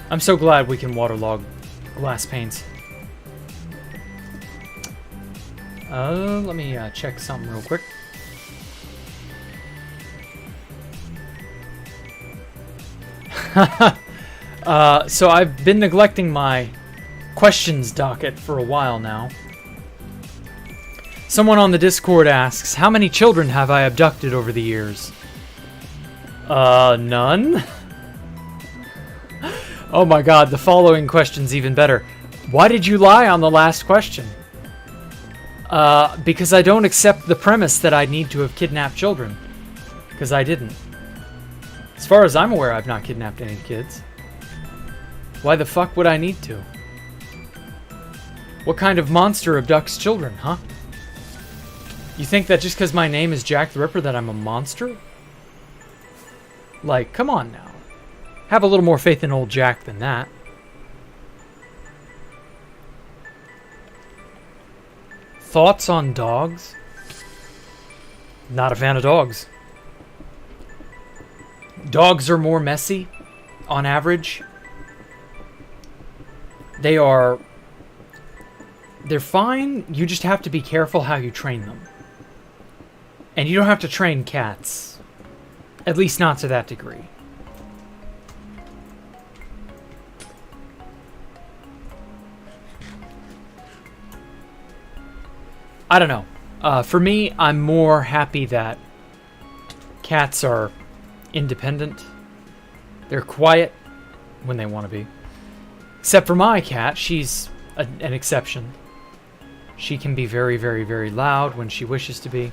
I'm so glad we can waterlog glass panes. Let me check something real quick. So I've been neglecting my questions docket for a while now. Someone on the Discord asks, how many children have I abducted over the years? None? Oh my god, the following question's even better. Why did you lie on the last question? Because I don't accept the premise that I need to have kidnapped children. Because I didn't. As far as I'm aware, I've not kidnapped any kids. Why the fuck would I need to? What kind of monster abducts children, huh? You think that just because my name is Jacktherippa that I'm a monster? Like, come on now. Have a little more faith in old Jack than that. Thoughts on dogs? Not a fan of dogs. Dogs are more messy, on average. They're fine, you just have to be careful how you train them. And you don't have to train cats. At least not to that degree. I don't know. For me, I'm more happy that cats are independent. They're quiet when they want to be. Except for my cat, she's an exception. She can be very, very, very loud when she wishes to be.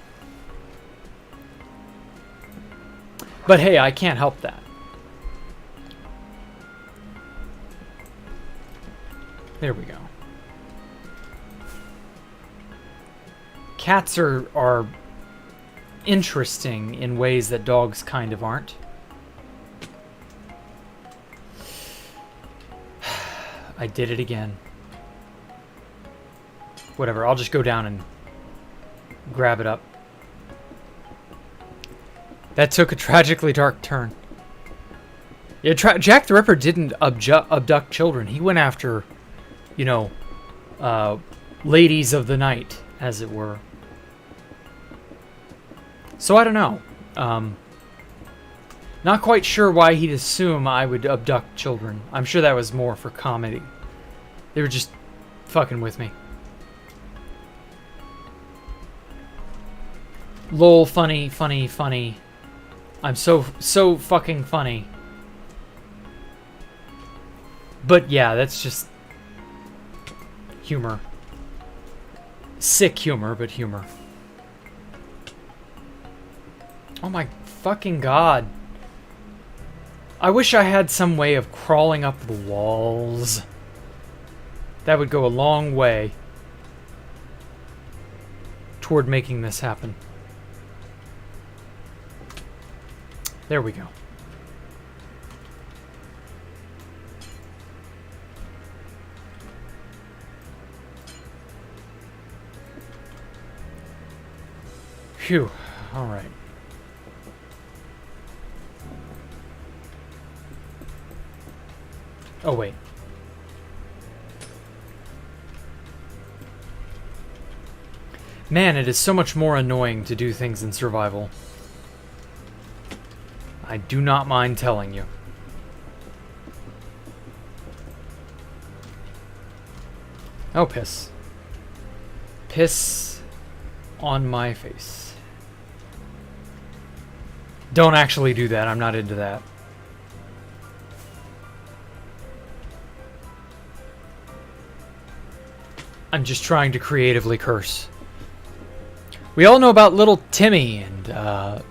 But hey, I can't help that. There we go. Cats are interesting in ways that dogs kind of aren't. I did it again. Whatever, I'll just go down and grab it up. That took a tragically dark turn. Yeah, Jacktherippa didn't abduct children. He went after, you know, ladies of the night, as it were. So I don't know. Not quite sure why he'd assume I would abduct children. I'm sure that was more for comedy. They were just fucking with me. Lol, funny, funny, funny. I'm so fucking funny. But yeah, that's just humor. Sick humor, but humor. Oh my fucking god. I wish I had some way of crawling up the walls. That would go a long way. toward making this happen. There we go. Phew. All right. Oh, wait. Man, it is so much more annoying to do things in survival. I do not mind telling you. Oh, piss. Piss on my face. Don't actually do that. I'm not into that. I'm just trying to creatively curse. We all know about little Timmy and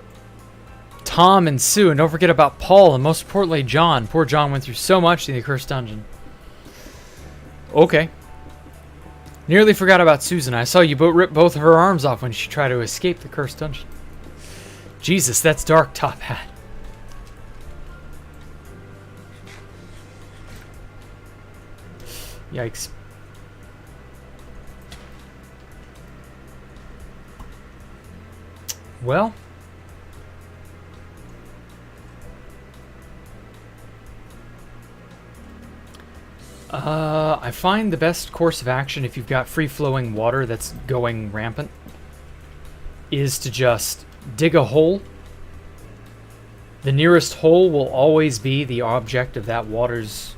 Tom and Sue, and don't forget about Paul, and most importantly, John. Poor John went through so much in the Accursed Dungeon. Okay. Nearly forgot about Susan. I saw you rip both of her arms off when she tried to escape the Cursed Dungeon. Jesus, that's dark, Top Hat. Yikes. Well, I find the best course of action if you've got free-flowing water that's going rampant is to just dig a hole. The nearest hole will always be the object of that water's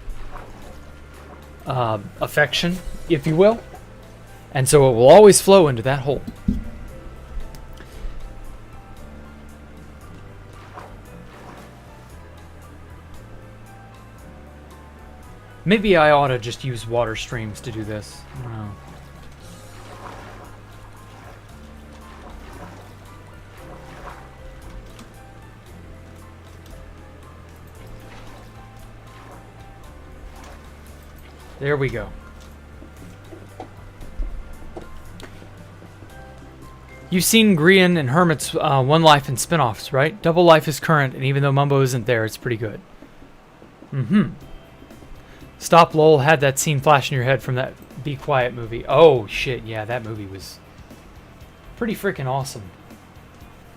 affection, if you will. And so it will always flow into that hole. Maybe I ought to just use water streams to do this. I don't know. There we go. You've seen Grian and Hermit's One Life and spin-offs, right? Double Life is current, and even though Mumbo isn't there, it's pretty good. Mm-hmm. Stop Lowell had that scene flash in your head from that Be Quiet movie. Oh, shit, yeah, that movie was pretty freaking awesome.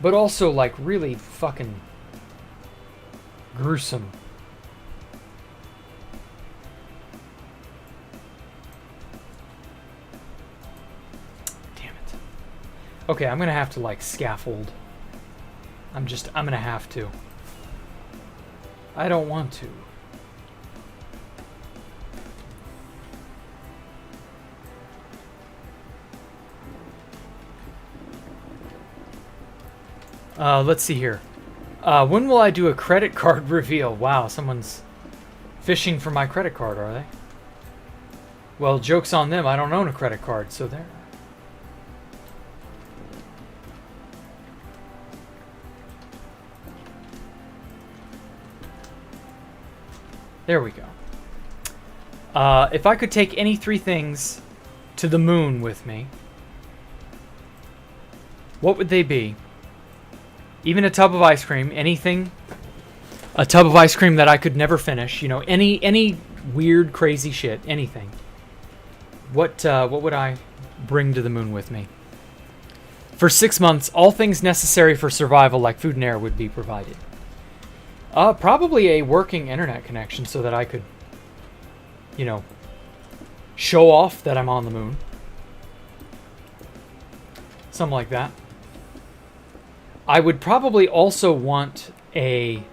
But also, like, really fucking gruesome. Damn it. Okay, I'm gonna have to, like, scaffold. I'm gonna have to. I don't want to. Let's see here. When will I do a credit card reveal? Wow, someone's fishing for my credit card, are they? Well, joke's on them. I don't own a credit card, so there. There we go. If I could take any three things to the moon with me, what would they be? Even a tub of ice cream, anything. A tub of ice cream that I could never finish. You know, any weird, crazy shit. Anything. What would I bring to the moon with me? For 6 months, all things necessary for survival, like food and air, would be provided. Probably a working internet connection so that I could, you know, show off that I'm on the moon. Something like that. I would probably also want a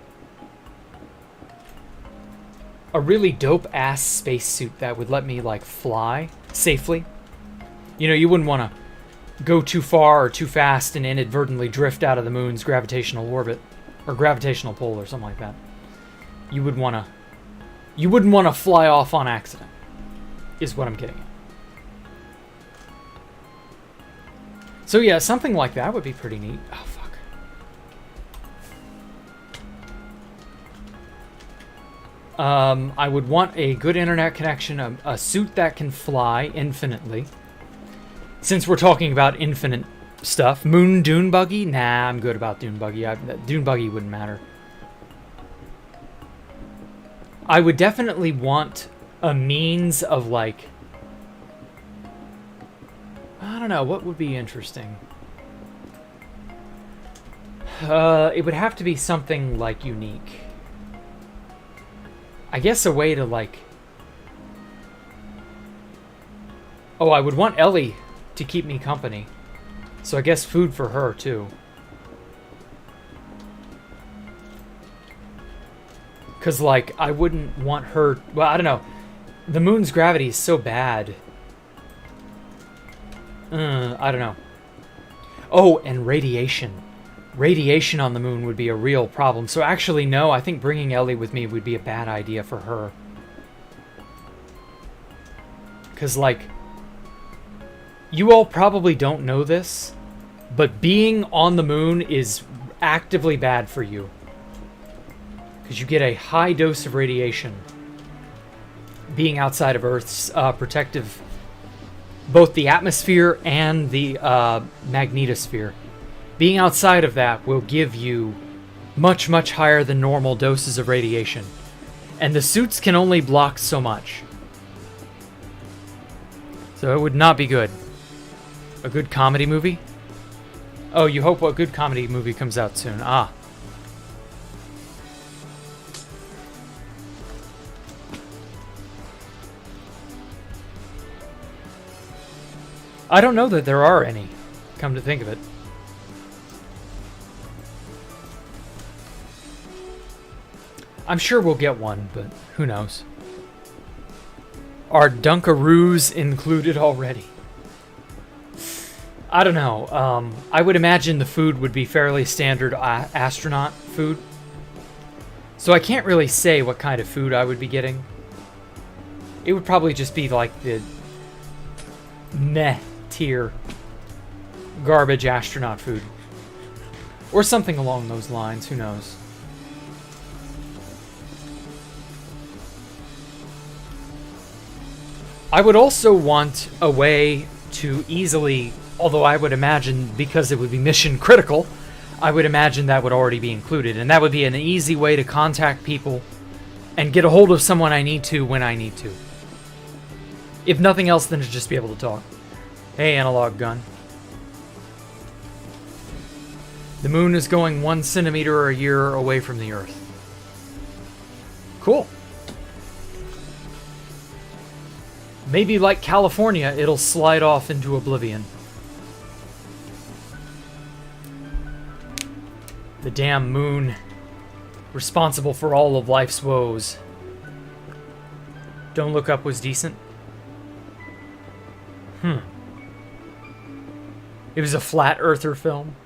really dope-ass spacesuit that would let me, like, fly safely. You know, you wouldn't want to go too far or too fast and inadvertently drift out of the moon's gravitational orbit. Or gravitational pull or something like that. You wouldn't want to fly off on accident, is what I'm getting at. So yeah, something like that would be pretty neat. Oh, fuck. I would want a good internet connection, a suit that can fly infinitely. Since we're talking about infinite stuff. Moon dune buggy? Nah, I'm good about dune buggy. Dune buggy wouldn't matter. I would definitely want a means of, like... I don't know, what would be interesting? It would have to be something, like, unique. I guess a way to, like... Oh, I would want Ellie to keep me company. So I guess food for her, too. Because, like, I wouldn't want her... Well, I don't know. The moon's gravity is so bad. I don't know. Oh, and radiation. Radiation on the moon would be a real problem. So actually, no, I think bringing Ellie with me would be a bad idea for her. Because, like... You all probably don't know this, but being on the moon is actively bad for you. Because you get a high dose of radiation being outside of Earth's protective... Both the atmosphere and the magnetosphere. Being outside of that will give you much, much higher than normal doses of radiation. And the suits can only block so much. So it would not be good. A good comedy movie? Oh, you hope a good comedy movie comes out soon. Ah. I don't know that there are any, come to think of it. I'm sure we'll get one, but who knows. Are Dunkaroos included already? I don't know. I would imagine the food would be fairly standard astronaut food. So I can't really say what kind of food I would be getting. It would probably just be like the meh tier garbage astronaut food. Or something along those lines, who knows. I would also want a way to easily, although I would imagine because it would be mission critical, I would imagine that would already be included. And that would be an easy way to contact people and get a hold of someone I need to when I need to. If nothing else, then to just be able to talk. Hey, analog gun. The moon is going 1 centimeter a year away from the Earth. Cool. Maybe like California, it'll slide off into oblivion. The damn moon. Responsible for all of life's woes. Don't Look Up was decent. It was a flat earther film.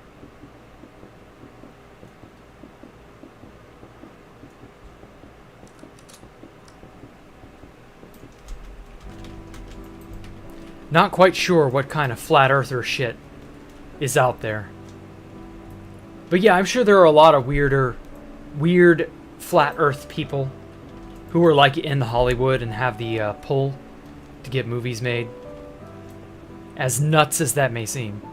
Not quite sure what kind of flat earther shit is out there. But yeah, I'm sure there are a lot of weird flat earth people who are like in Hollywood and have the pull to get movies made. As nuts as that may seem.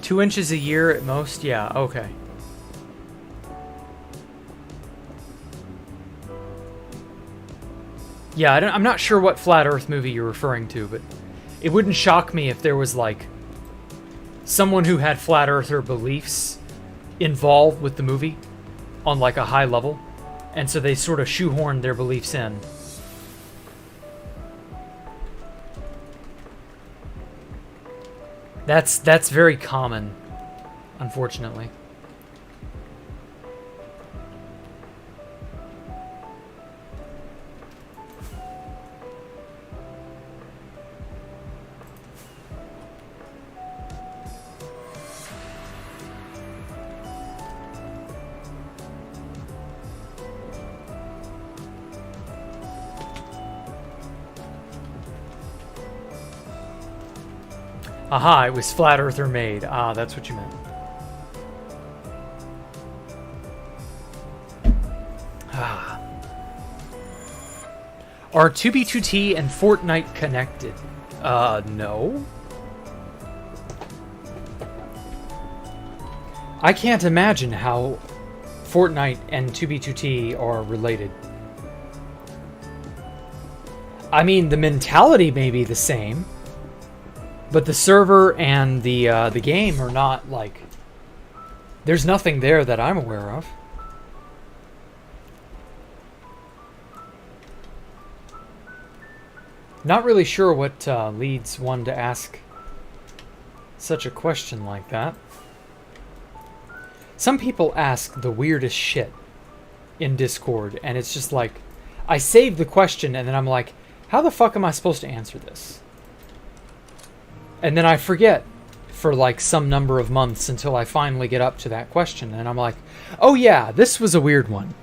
2 inches a year at most? Yeah, okay. Yeah, I'm not sure what flat earth movie you're referring to, but it wouldn't shock me if there was, like, someone who had flat earther beliefs involved with the movie on, like, a high level, and so they sort of shoehorned their beliefs in. That's very common, unfortunately. Aha, it was flat earther made. Ah, that's what you meant. Ah. Are 2B2T and Fortnite connected? No. I can't imagine how Fortnite and 2B2T are related. I mean, the mentality may be the same, but the server and the game are not, like... There's nothing there that I'm aware of. Not really sure what leads one to ask such a question like that. Some people ask the weirdest shit in Discord, and it's just like, I save the question, and then I'm like, how the fuck am I supposed to answer this? And then I forget for like some number of months until I finally get up to that question, and I'm like, oh yeah, this was a weird one.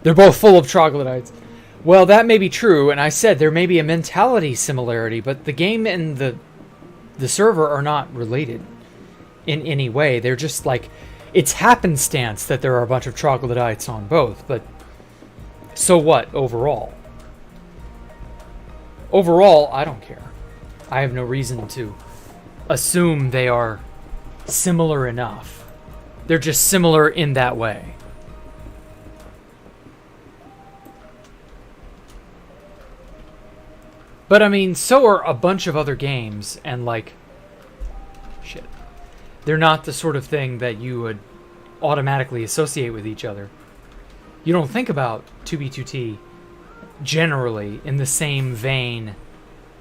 They're both full of troglodytes. Well, that may be true, and I said there may be a mentality similarity, but the game and the server are not related in any way. They're just like, it's happenstance that there are a bunch of troglodytes on both, but so what overall? Overall, I don't care. I have no reason to assume they are similar enough. They're just similar in that way. But I mean, so are a bunch of other games, and like, shit. They're not the sort of thing that you would automatically associate with each other. You don't think about 2B2T generally in the same vein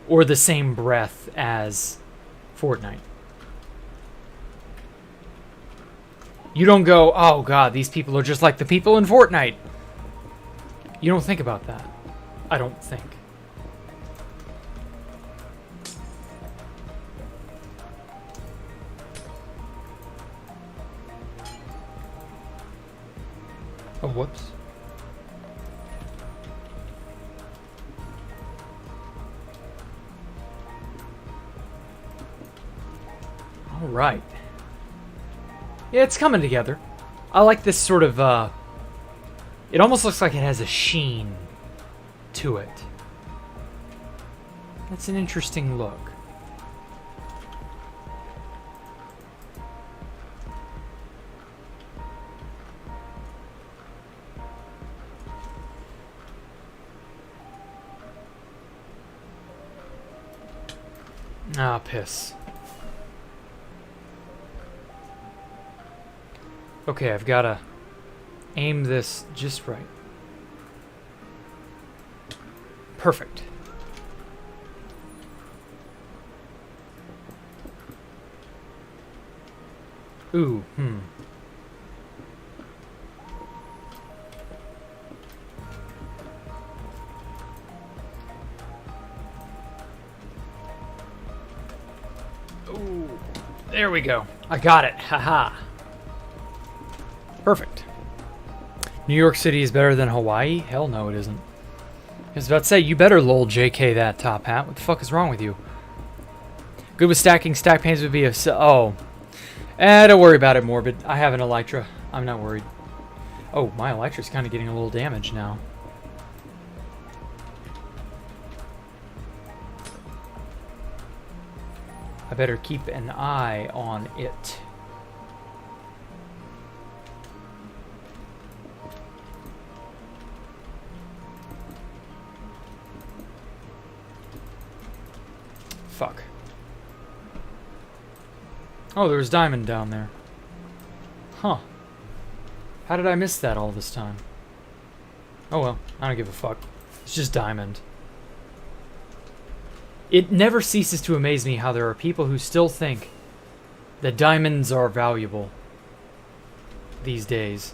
or the same breath as Fortnite. You don't go, oh god, these people are just like the people in Fortnite. You don't think about that. I don't think. Oh, whoops. All right. Yeah, it's coming together. I like this sort of, it almost looks like it has a sheen to it. That's an interesting look. Ah, piss. Okay, I've got to aim this just right. Perfect. Ooh, Ooh, there we go. I got it. Haha. Perfect. New York City is better than Hawaii? Hell no, it isn't. I was about to say, you better lol JK that top hat. What the fuck is wrong with you? Good with stacking. Stack panes would be a... Oh. Don't worry about it, Morbid. I have an Elytra. I'm not worried. Oh, my Elytra's kind of getting a little damage now. I better keep an eye on it. Fuck. Oh, there was diamond down there. Huh. How did I miss that all this time? Oh well, I don't give a fuck. It's just diamond. It never ceases to amaze me how there are people who still think that diamonds are valuable these days.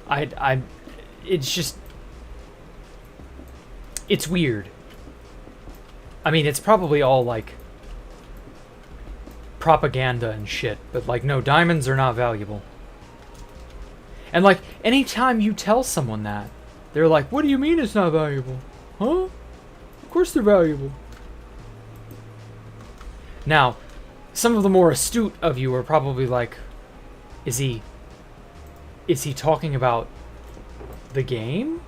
It's just... It's weird. I mean, it's probably all, like, propaganda and shit, but, like, no, diamonds are not valuable. And, like, anytime you tell someone that, they're like, what do you mean it's not valuable? Huh? Of course they're valuable. Now, some of the more astute of you are probably like, is he talking about the game?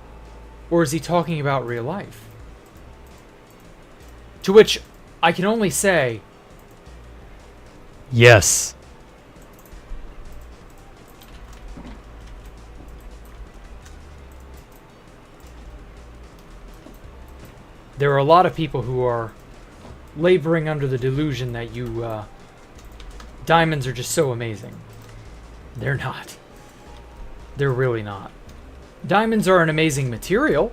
Or is he talking about real life? To which I can only say, yes. There are a lot of people who are laboring under the delusion that diamonds are just so amazing. They're not. They're really not. Diamonds are an amazing material.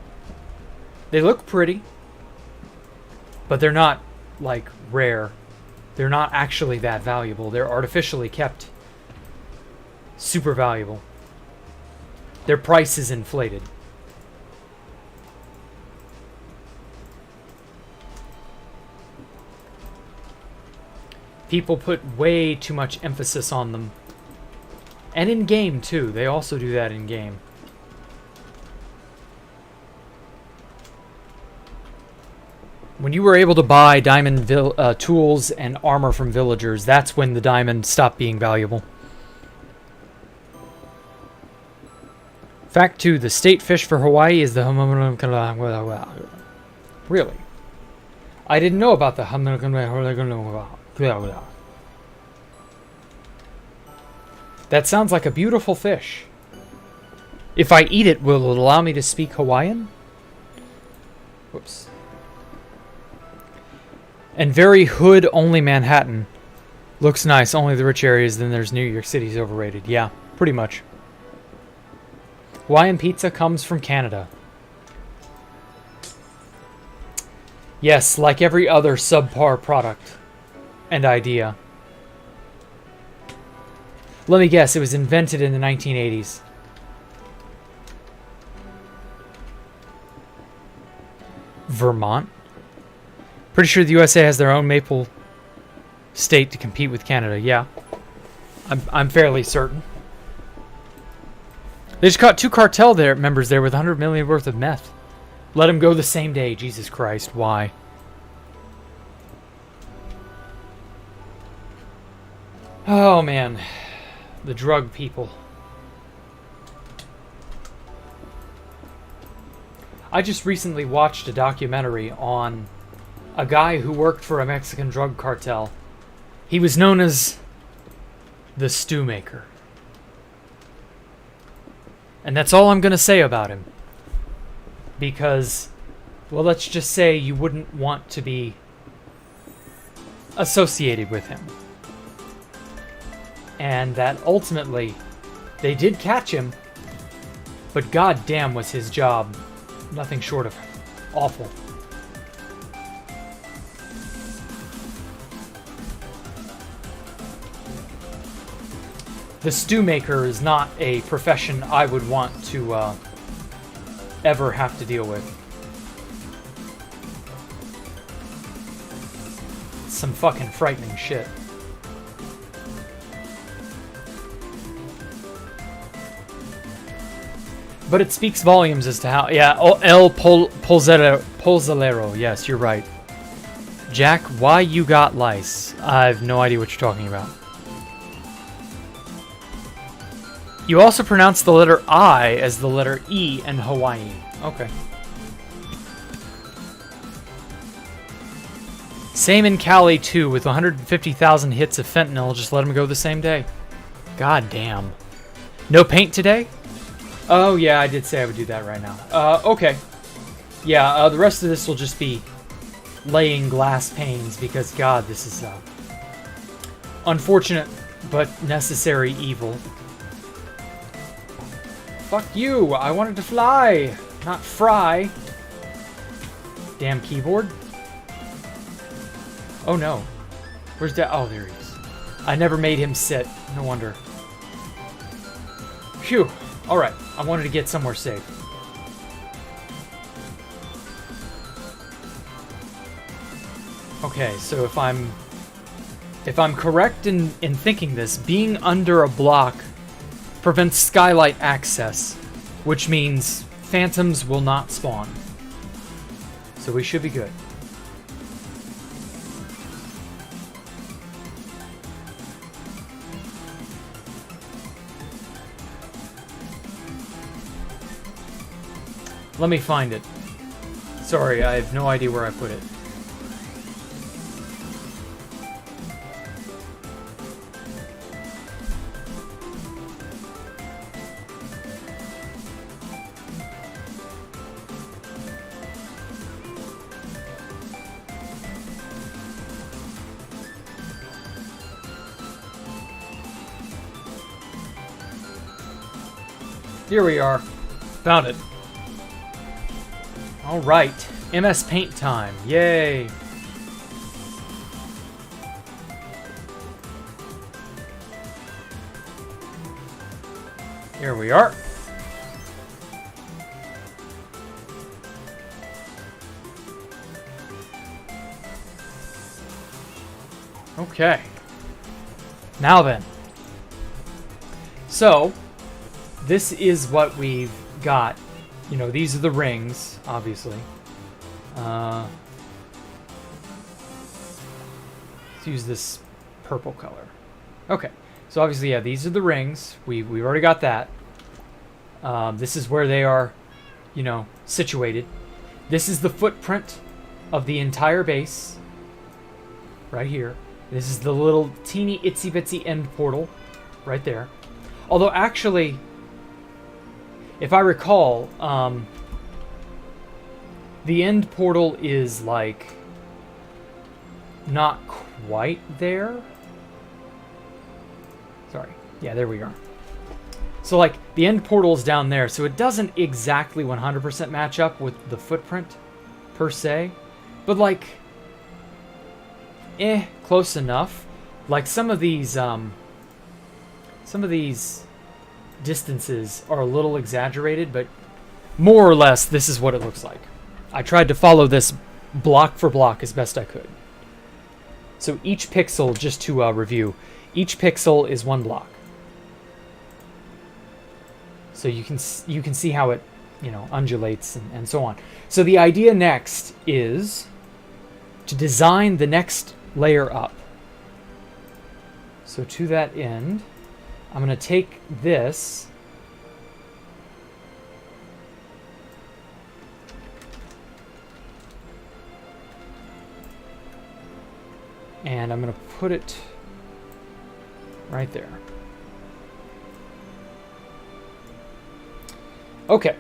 They look pretty. But they're not, like, rare. They're not actually that valuable. They're artificially kept super valuable. Their price is inflated. People put way too much emphasis on them. And in game, too. They also do that in game. When you were able to buy diamond tools and armor from villagers, that's when the diamond stopped being valuable. Fact 2, the state fish for Hawaii is the Really? I didn't know about the That sounds like a beautiful fish. If I eat it, will it allow me to speak Hawaiian? Whoops. And very hood-only Manhattan. Looks nice, only the rich areas, then there's New York City's overrated. Yeah, pretty much. Hawaiian pizza comes from Canada. Yes, like every other subpar product and idea. Let me guess, it was invented in the 1980s. Vermont? Pretty sure the USA has their own maple state to compete with Canada. Yeah, I'm fairly certain. They just caught 2 cartel members there with 100 million worth of meth. Let them go the same day. Jesus Christ, why? Oh man, the drug people. I just recently watched a documentary on a guy who worked for a Mexican drug cartel. He was known as the stew maker. And that's all I'm going to say about him. Because, well, let's just say you wouldn't want to be associated with him. And that ultimately, they did catch him, but goddamn was his job nothing short of awful. The stew maker is not a profession I would want to ever have to deal with. It's some fucking frightening shit. But it speaks volumes as to how... Yeah, El Polzalero. Yes, you're right. Jack, why you got lice? I have no idea what you're talking about. You also pronounce the letter I as the letter E in Hawaii. Okay. Same in Cali, too, with 150,000 hits of fentanyl. Just let them go the same day. God damn. No paint today? Oh, yeah, I did say I would do that right now. Okay. Yeah, the rest of this will just be laying glass panes because, God, this is unfortunate but necessary evil. Fuck you! I wanted to fly, not fry. Damn keyboard. Oh no. Where's that? Oh, there he is. I never made him sit. No wonder. Phew. Alright. I wanted to get somewhere safe. Okay, so if I'm correct in thinking this, being under a block prevents skylight access, which means phantoms will not spawn. So we should be good. Let me find it. Sorry, I have no idea where I put it. Here we are. Found it. All right. MS Paint time. Yay. Here we are. Okay. Now then. So, this is what we've got. You know, these are the rings, obviously. Let's use this purple color. Okay. So obviously, yeah, these are the rings. We've already got that. This is where they are, you know, situated. This is the footprint of the entire base. Right here. This is the little teeny itsy bitsy end portal. Right there. Although actually, if I recall, the end portal is like not quite there. Sorry. Yeah, there we are. So, like, the end portal is down there, so it doesn't exactly 100% match up with the footprint, per se. But, like, close enough. Like, some of these distances are a little exaggerated, but more or less, this is what it looks like. I tried to follow this block for block as best I could. So each pixel, just to review, each pixel is one block. So you can see how it, you know, undulates and so on. So the idea next is to design the next layer up. So to that end, I'm going to take this and I'm going to put it right there. Okay.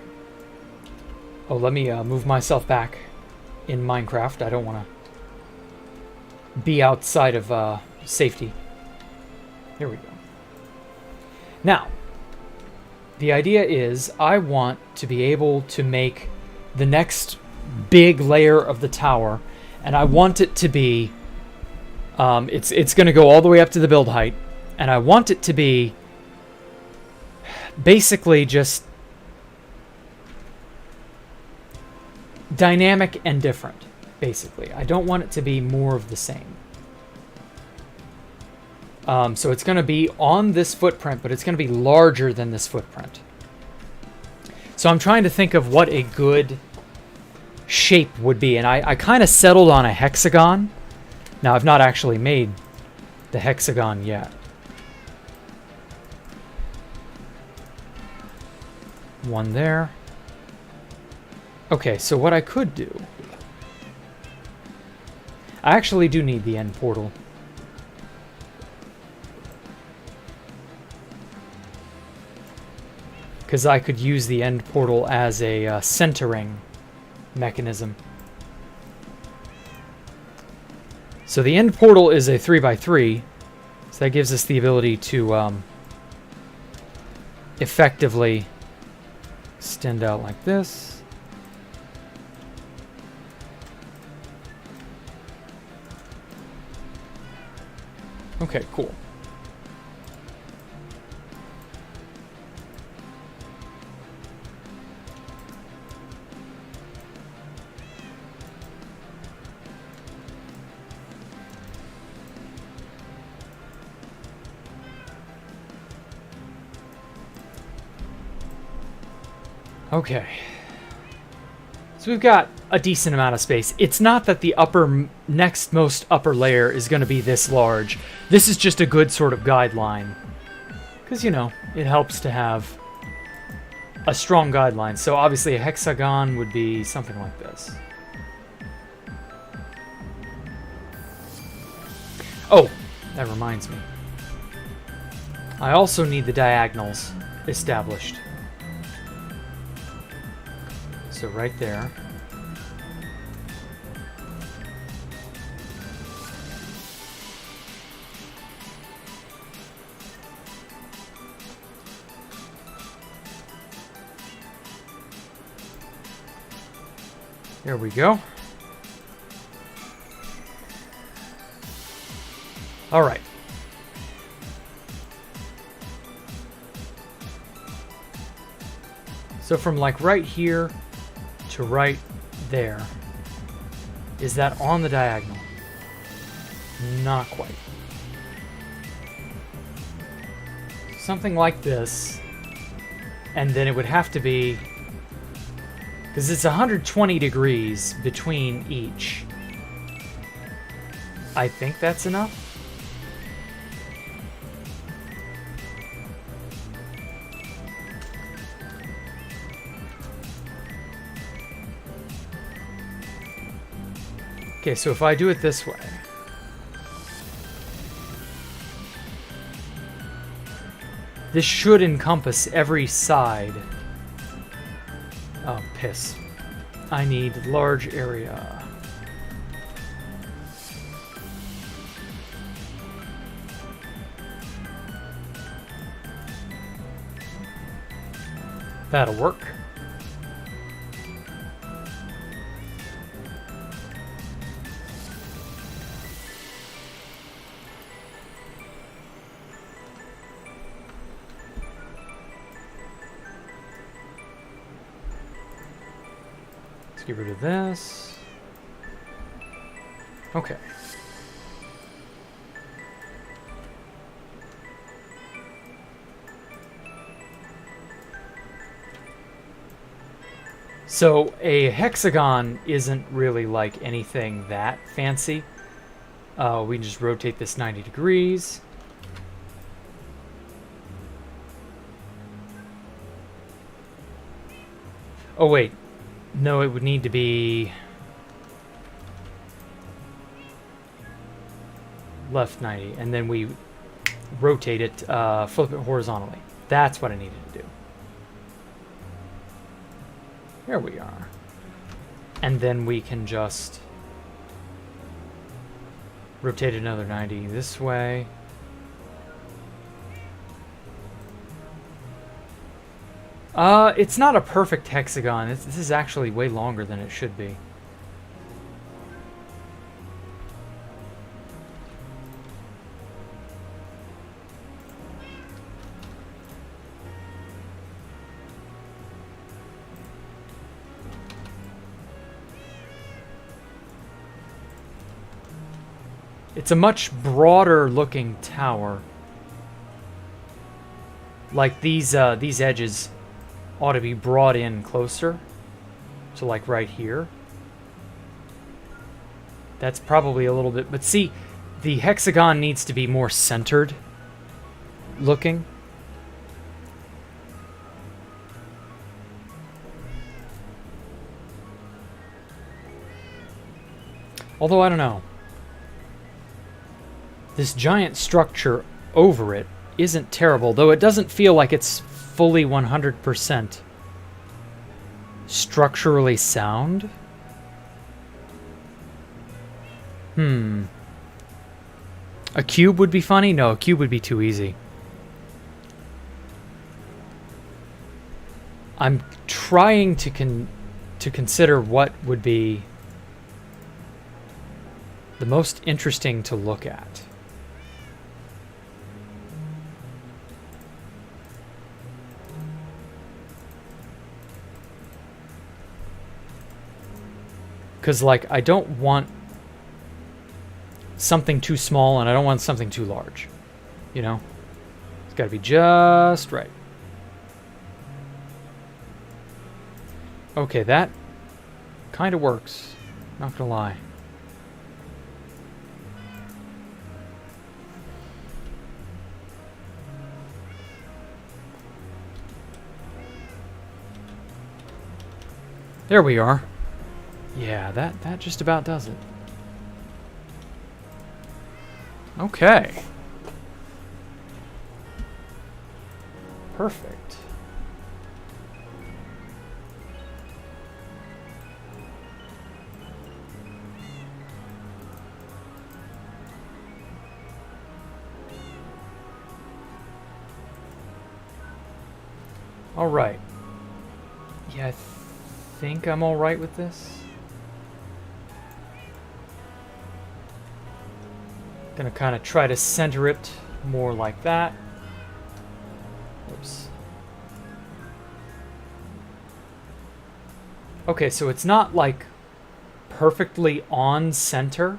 Oh, let me move myself back in Minecraft. I don't want to be outside of safety. Here we go. Now, the idea is I want to be able to make the next big layer of the tower, and I want it to be, it's going to go all the way up to the build height, and I want it to be basically just dynamic and different, basically. I don't want it to be more of the same. So it's going to be on this footprint, but it's going to be larger than this footprint. So I'm trying to think of what a good shape would be, and I kind of settled on a hexagon. Now, I've not actually made the hexagon yet. One there. Okay, so what I could do... I actually do need the end portal. Because I could use the end portal as a centering mechanism. So the end portal is a 3x3, so that gives us the ability to effectively extend out like this. Okay, cool. Okay, so we've got a decent amount of space. It's not that the next most upper layer is going to be this large. This is just a good sort of guideline. Because, you know, it helps to have a strong guideline. So obviously a hexagon would be something like this. Oh, that reminds me. I also need the diagonals established. So right there. There we go. All right. So from like right here to right there, is that on the diagonal? Not quite. Something like this, and then it would have to be, because it's 120 degrees between each. I think that's enough. Okay, so if I do it this way. This should encompass every side. Oh, piss. I need large area. That'll work. Get rid of this. Okay. So a hexagon isn't really like anything that fancy. We can just rotate this 90 degrees. Oh wait. No, it would need to be left 90, and then we rotate it, flip it horizontally. That's what I needed to do. There we are. And then we can just rotate another 90 this way. It's not a perfect hexagon. This is actually way longer than it should be. It's a much broader looking tower. Like these edges ought to be brought in closer to like right here. That's probably a little bit, but see, the hexagon needs to be more centered looking. Although I don't know. This giant structure over it isn't terrible, though it doesn't feel like it's fully 100% structurally sound. A cube would be funny? No, a cube would be too easy. I'm trying to consider what would be the most interesting to look at. Because, like, I don't want something too small and I don't want something too large. You know? It's got to be just right. Okay, that kind of works. Not gonna lie. There we are. Yeah, that just about does it. Okay. Perfect. All right. Yeah, I think I'm all right with this. Gonna kind of try to center it more like that. Oops. Okay, so it's not like perfectly on center,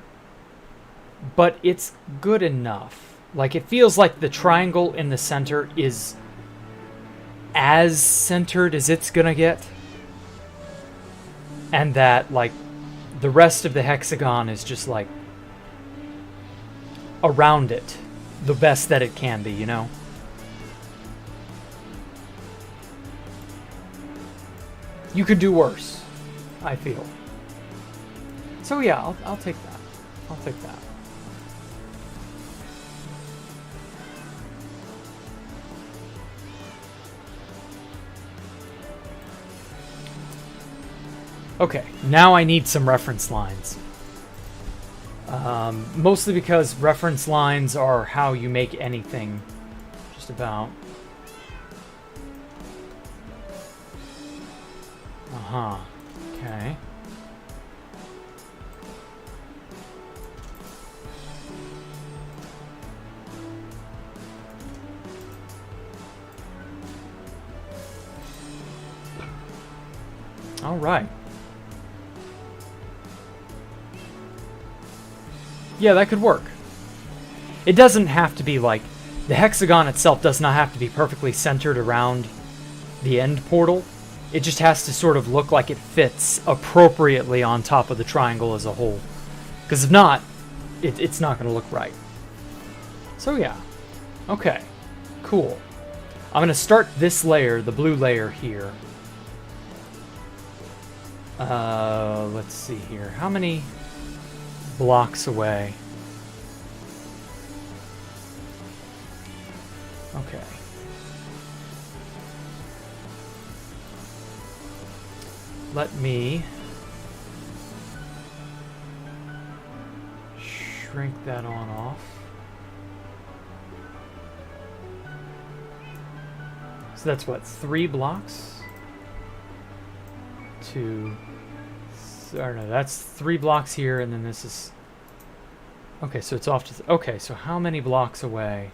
but it's good enough. Like, it feels like the triangle in the center is as centered as it's gonna get, and that, like, the rest of the hexagon is just, like, around it the best that it can be, you know? You could do worse, I feel. So yeah, I'll take that. I'll take that. Okay, now I need some reference lines. Mostly because reference lines are how you make anything, just about. Uh-huh. Okay. All right. Yeah, that could work. It doesn't have to be like... The hexagon itself does not have to be perfectly centered around the end portal. It just has to sort of look like it fits appropriately on top of the triangle as a whole. Because if not, it's not going to look right. So yeah. Okay. Cool. I'm going to start this layer, the blue layer here. Let's see here. How many blocks away? Okay. Let me shrink that on off. So that's what, 3 blocks? 2... Or no, that's 3 blocks here, and then this is... Okay, so it's off to... Okay, so how many blocks away?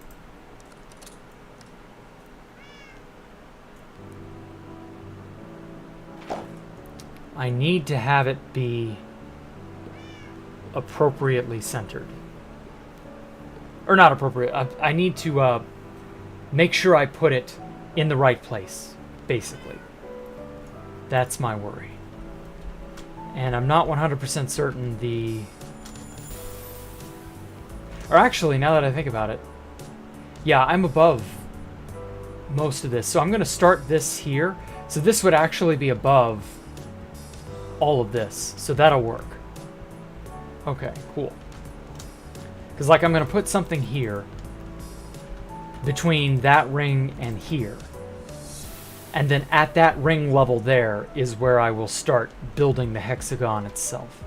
I need to have it be appropriately centered. Or not appropriate. I need to make sure I put it in the right place, basically. That's my worry. And I'm not 100% certain the... Or actually, now that I think about it, yeah, I'm above most of this. So I'm going to start this here. So this would actually be above all of this. So that'll work. Okay, cool. Because, like, I'm going to put something here between that ring and here. And then at that ring level there is where I will start building the hexagon itself.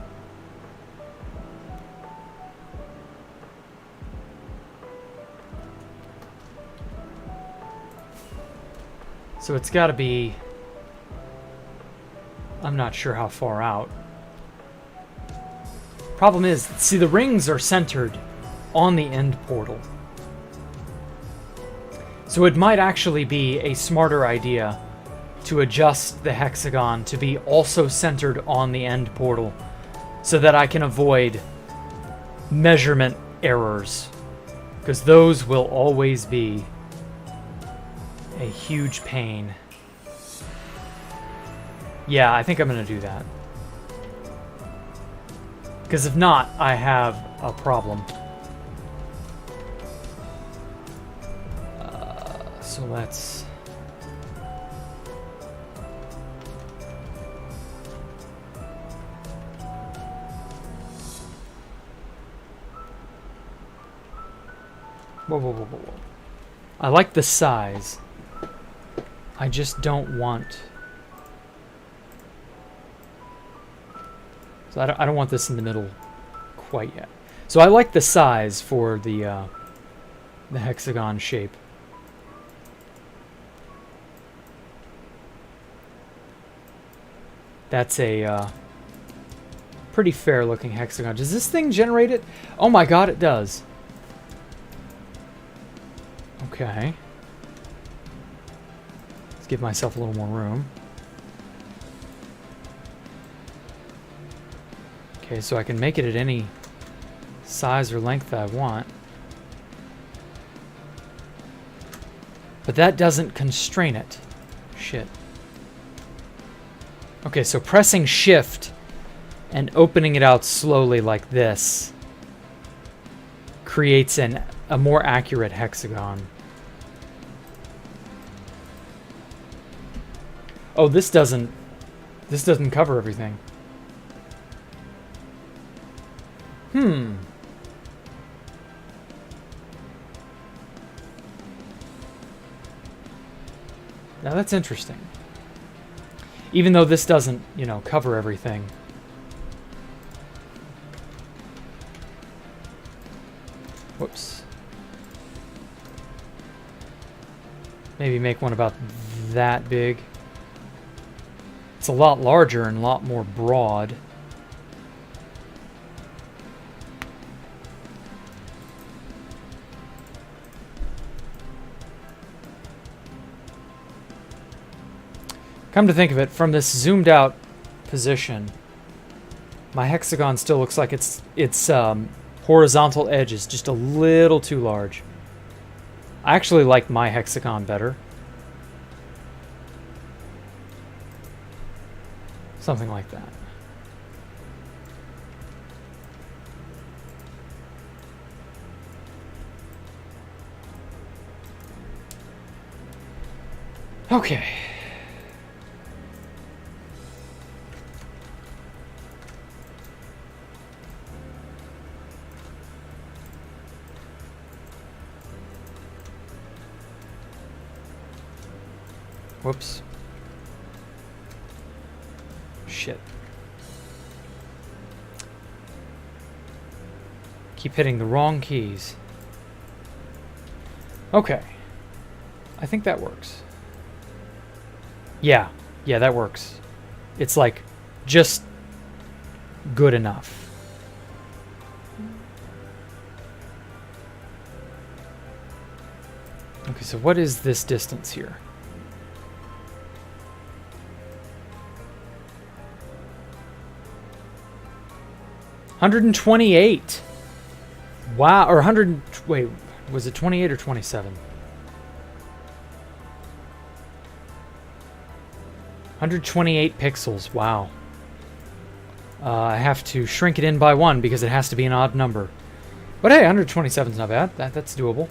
So it's got to be... I'm not sure how far out. Problem is, see, the rings are centered on the end portal. So it might actually be a smarter idea to adjust the hexagon to be also centered on the end portal so that I can avoid measurement errors, because those will always be a huge pain. Yeah, I think I'm going to do that. Because if not, I have a problem. So let's... Whoa, whoa, whoa, whoa, whoa. I like the size. I just don't want... So I don't want this in the middle quite yet. So I like the size for the hexagon shape. That's a pretty fair looking hexagon. Does this thing generate it? Oh my god, it does. Okay. Let's give myself a little more room. Okay, so I can make it at any size or length I want. But that doesn't constrain it. Shit. Okay, so pressing shift and opening it out slowly like this creates a more accurate hexagon. Oh, this doesn't cover everything. Now that's interesting. Even though this doesn't, you know, cover everything. Whoops. Maybe make one about that big. It's a lot larger and a lot more broad. Come to think of it, from this zoomed out position, my hexagon still looks like its horizontal edge is just a little too large. I actually like my hexagon better. Something like that. Okay. Whoops. Shit. Keep hitting the wrong keys. Okay. I think that works. Yeah, that works. It's like just good enough. Okay, so what is this distance here? $128. Wow, or 100. Wait, was it 28 or 27? 128 pixels. Wow. I have to shrink it in by 1 because it has to be an odd number. But hey, 127 is not bad. That's doable.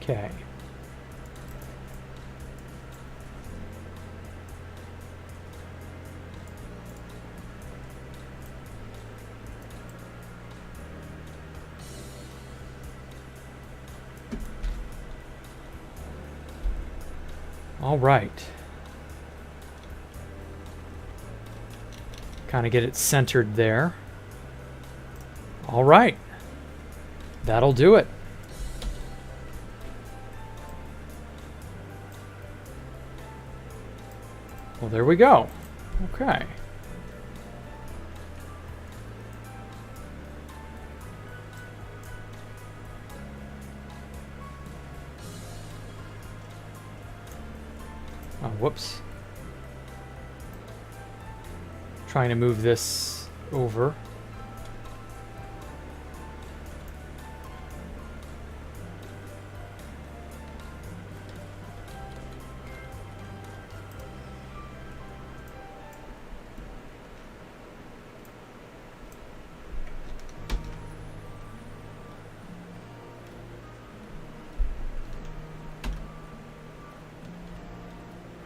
Okay. All right. Kind of get it centered there. All right. That'll do it. Well, there we go. Okay. Oh, whoops. Trying to move this over.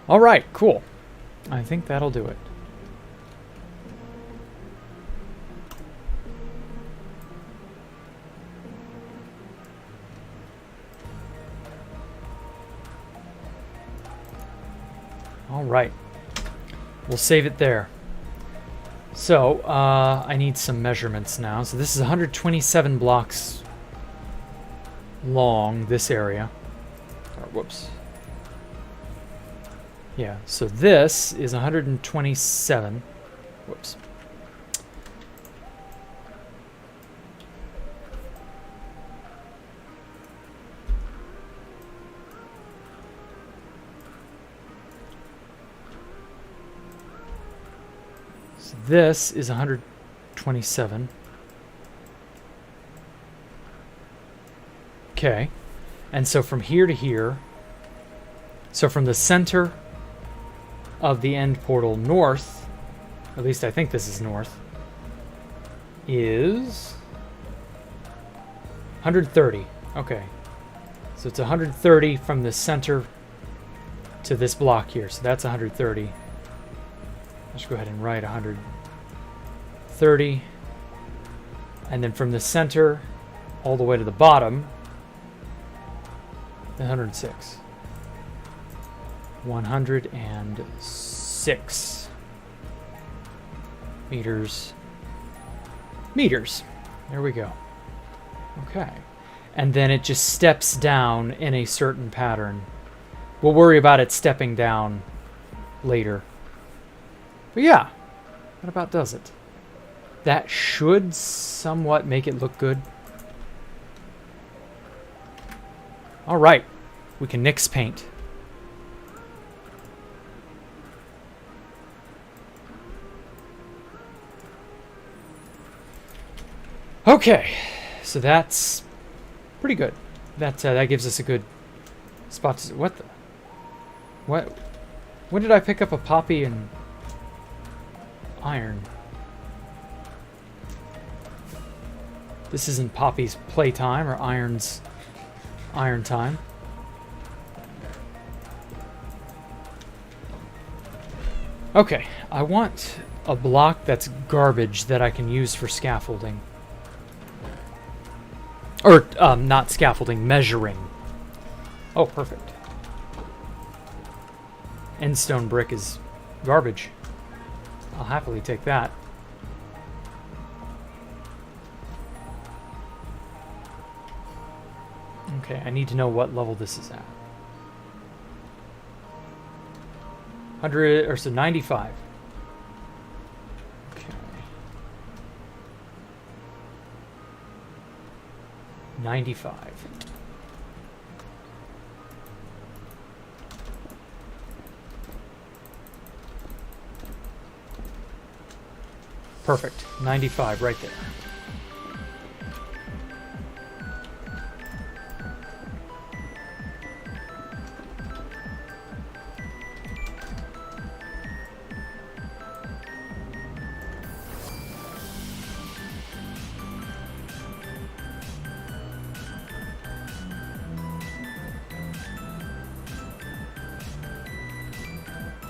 All right, cool. I think that'll do it. All right. We'll save it there. So, I need some measurements now. So this is 127 blocks long, this area. Or, whoops. Yeah, so this is 127. Whoops. So this is 127. Okay. And so from here to here, so from the center of the end portal north, at least I think this is north, is 130. Okay. So it's 130 from the center to this block here. So that's 130. Let's go ahead and write 130. And then from the center all the way to the bottom, 106. 106 meters. Meters. There we go. Okay. And then it just steps down in a certain pattern. We'll worry about it stepping down later. But yeah, that about does it. That should somewhat make it look good. All right, we can nix paint. Okay, so that's pretty good. That gives us a good spot to... What the... What? When did I pick up a poppy and iron? This isn't Poppy's playtime or Iron's iron time. Okay, I want a block that's garbage that I can use for scaffolding. Or, not scaffolding, measuring. Oh, perfect. Endstone brick is garbage. I'll happily take that. Okay, I need to know what level this is at. 100, or so 95. Okay. 95. Perfect. 95 right there.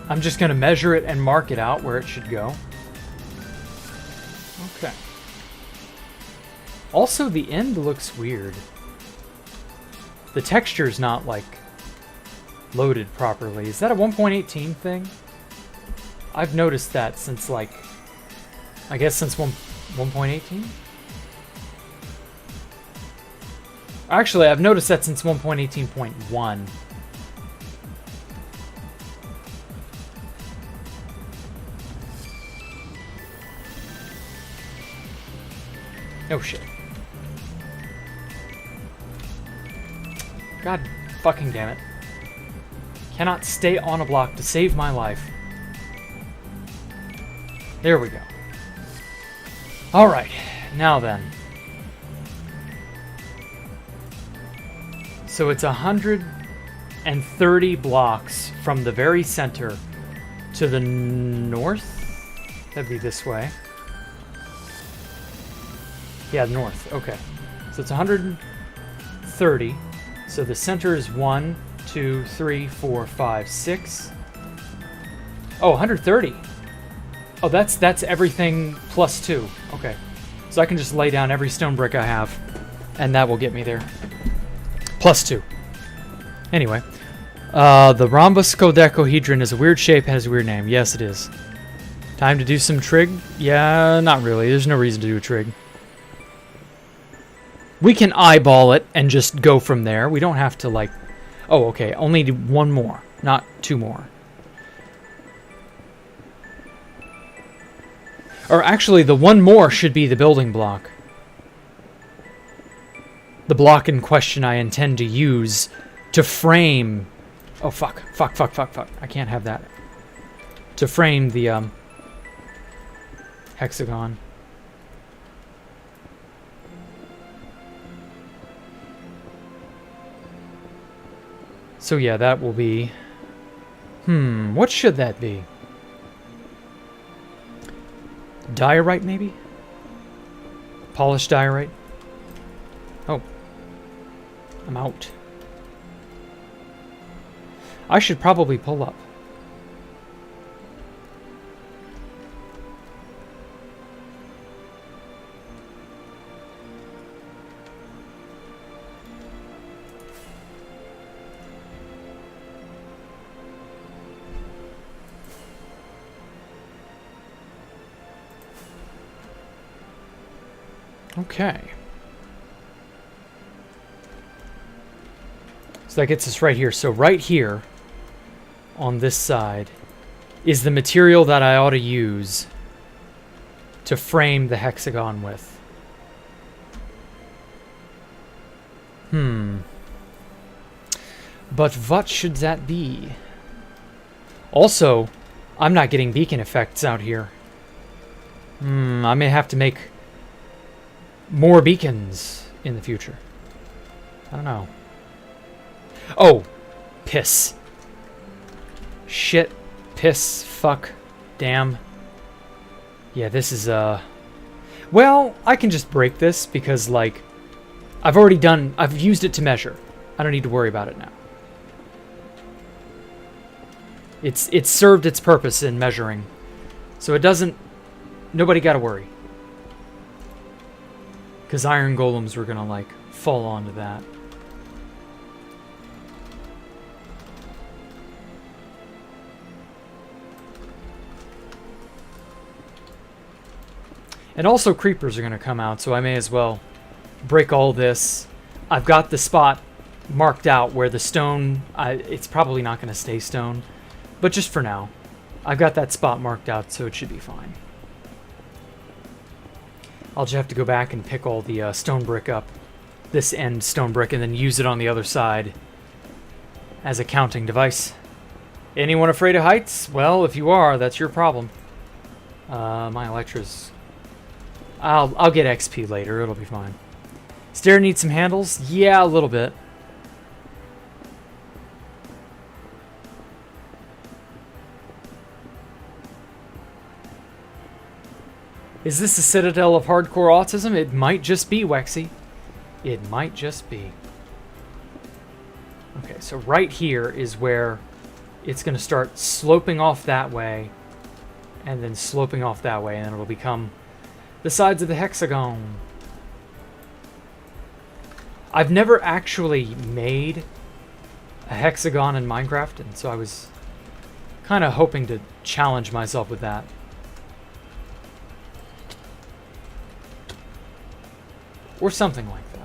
I'm just going to measure it and mark it out where it should go. Okay. Also, the end looks weird. The texture's not, like, loaded properly. Is that a 1.18 thing? I've noticed that since, like, I guess since 1.18? Actually, I've noticed that since 1.18.1. Oh shit. God fucking damn it. Cannot stay on a block to save my life. There we go. Alright, now then. So it's 130 blocks from the very center to the north. That'd be this way. Yeah, north. Okay. So it's 130. So the center is 1, 2, 3, 4, 5, 6. Oh, 130. Oh, that's everything plus 2. Okay. So I can just lay down every stone brick I have, and that will get me there. Plus 2. Anyway. The rhombus dodecahedron is a weird shape, has a weird name. Yes, it is. Time to do some trig? Yeah, not really. There's no reason to do a trig. We can eyeball it and just go from there. We don't have to, like... Oh, okay. Only one more, not 2 more. Or actually, the one more should be the building block. The block in question I intend to use to frame... Oh, fuck. I can't have that. To frame the hexagon. So yeah, that will be... what should that be? Diorite, maybe? Polished diorite? Oh. I'm out. I should probably pull up. Okay. So that gets us right here. So right here, on this side, is the material that I ought to use to frame the hexagon with. But what should that be? Also, I'm not getting beacon effects out here. I may have to make more beacons in the future. I don't know. Oh, piss. Shit, piss, fuck, damn. Yeah, this is, well, I can just break this because, like, I've used it to measure. I don't need to worry about it now. It's served its purpose in measuring. So it doesn't, nobody gotta worry. Because iron golems were gonna, like, fall onto that. And also creepers are going to come out, so I may as well break all this. I've got the spot marked out where the stone... it's probably not going to stay stone, but just for now. I've got that spot marked out, so it should be fine. I'll just have to go back and pick all the stone brick up. This end stone brick, and then use it on the other side as a counting device. Anyone afraid of heights? Well, if you are, that's your problem. My Electra's... I'll get XP later. It'll be fine. Stair needs some handles? Yeah, a little bit. Is this a citadel of hardcore autism? It might just be, Wexy. It might just be. Okay, so right here is where it's going to start sloping off that way, and then sloping off that way, and then it'll become the sides of the hexagon. I've never actually made a hexagon in Minecraft, and so I was kind of hoping to challenge myself with that. Or something like that.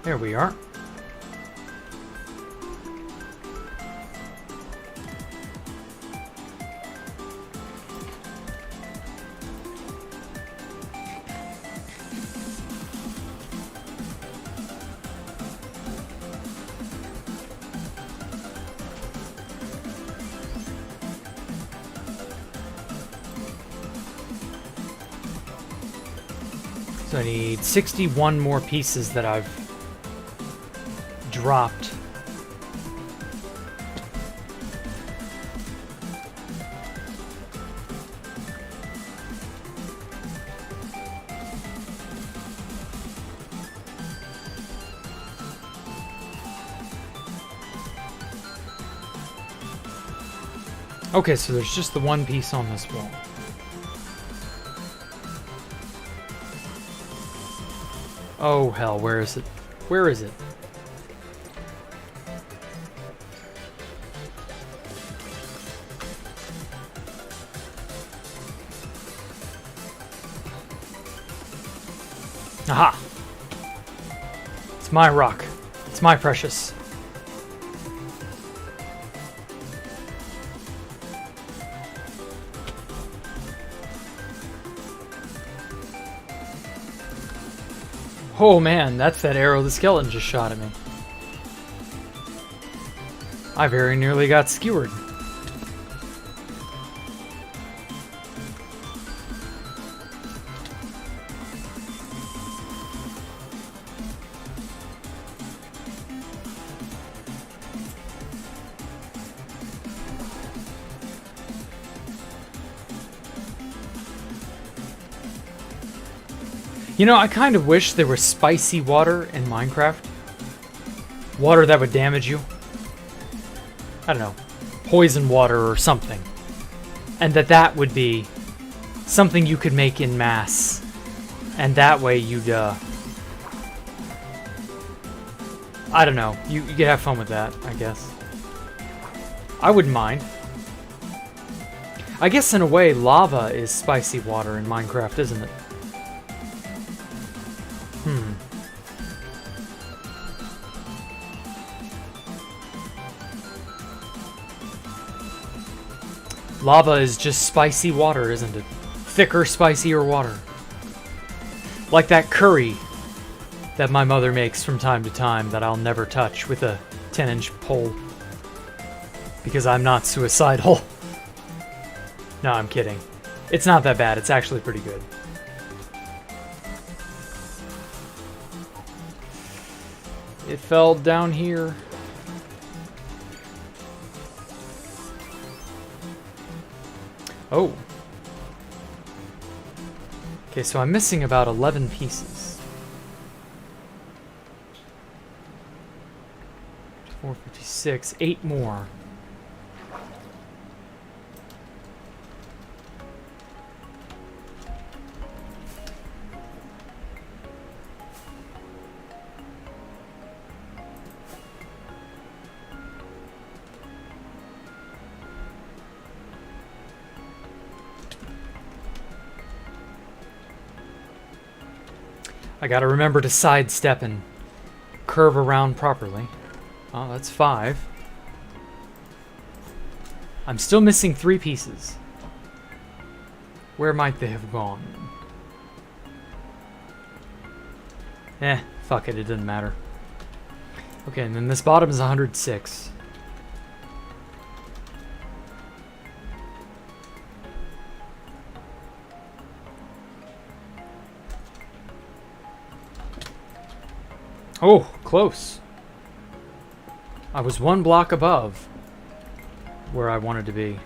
There we are. So I need 61 more pieces that I've dropped. Okay, so there's just the one piece on this wall. Oh hell, where is it? Where is it? Aha! It's my rock. It's my precious. Oh man, that's that arrow the skeleton just shot at me. I very nearly got skewered. You know, I kind of wish there was spicy water in Minecraft. Water that would damage you. I don't know. Poison water or something. And that would be something you could make in mass. And that way you'd, I don't know. You could have fun with that, I guess. I wouldn't mind. I guess in a way, lava is spicy water in Minecraft, isn't it? Lava is just spicy water, isn't it? Thicker, spicier water. Like that curry that my mother makes from time to time that I'll never touch with a 10-inch pole. Because I'm not suicidal. No, I'm kidding. It's not that bad. It's actually pretty good. It fell down here. Oh. Okay, so I'm missing about 11 pieces. 456, 8 more. I gotta remember to sidestep and curve around properly. Oh, that's 5. I'm still missing 3 pieces. Where might they have gone? Fuck it, it doesn't matter. Okay, and then this bottom is 106. Oh, close. I was 1 block above where I wanted to be.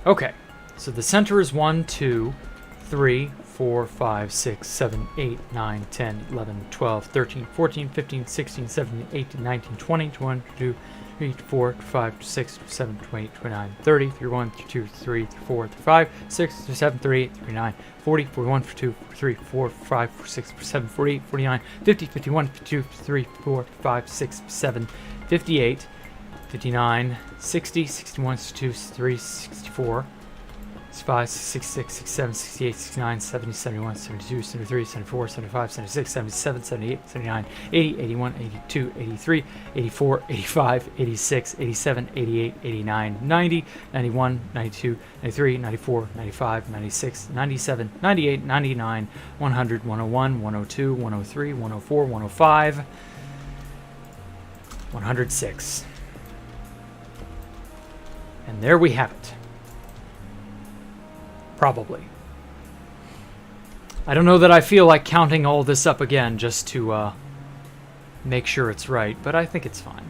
Okay, so the center is 1, 2, 3, 4, 5, 6, 7, 8, 9, 10, 11, 12, 13, 14, 15, 16, 17, 18, 19, 20, 21, 22, 3, 4, 5, 6, 7, 28, 29, 30, 31, 32, 33, 34, 35, 6, 37, 38, 39, 40, 41, 42, 43, 44, 45, 46, 47, 48, 49, 50, 51, 52, 53, 54, 55, 56, 57, 58, 59, 60, 61, 62, 63, 64, 65, 66, 67, 68, 69, 70, 71, 72, 73, 74, 75, 76, 77, 78, 79, 80, 81, 82, 83, 84, 85, 86, 87, 88, 89, 90, 91, 92, 93, 94, 95, 96, 97, 98, 99, 100, 101, 102, 103, 104, 105, 106. And there we have it. Probably. I don't know that I feel like counting all this up again just to make sure it's right, but I think it's fine.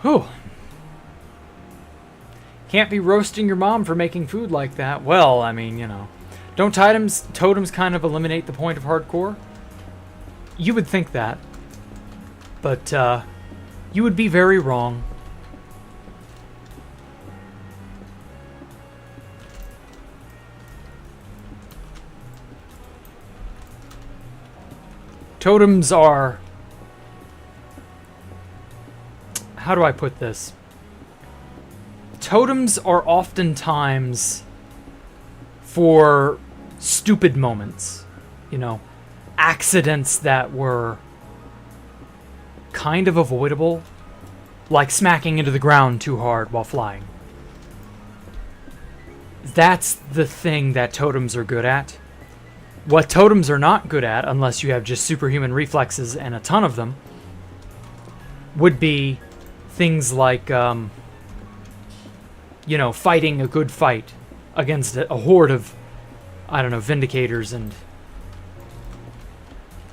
Whew. Can't be roasting your mom for making food like that. Well, I mean, you know. Don't totems kind of eliminate the point of hardcore? You would think that. But, you would be very wrong. Totems are how do I put this? Totems are oftentimes for stupid moments, you know, accidents that were kind of avoidable, like smacking into the ground too hard while flying. That's the thing that totems are good at. What totems are not good at, unless you have just superhuman reflexes and a ton of them, would be things like, you know, fighting a good fight against a horde of, I don't know, Vindicators and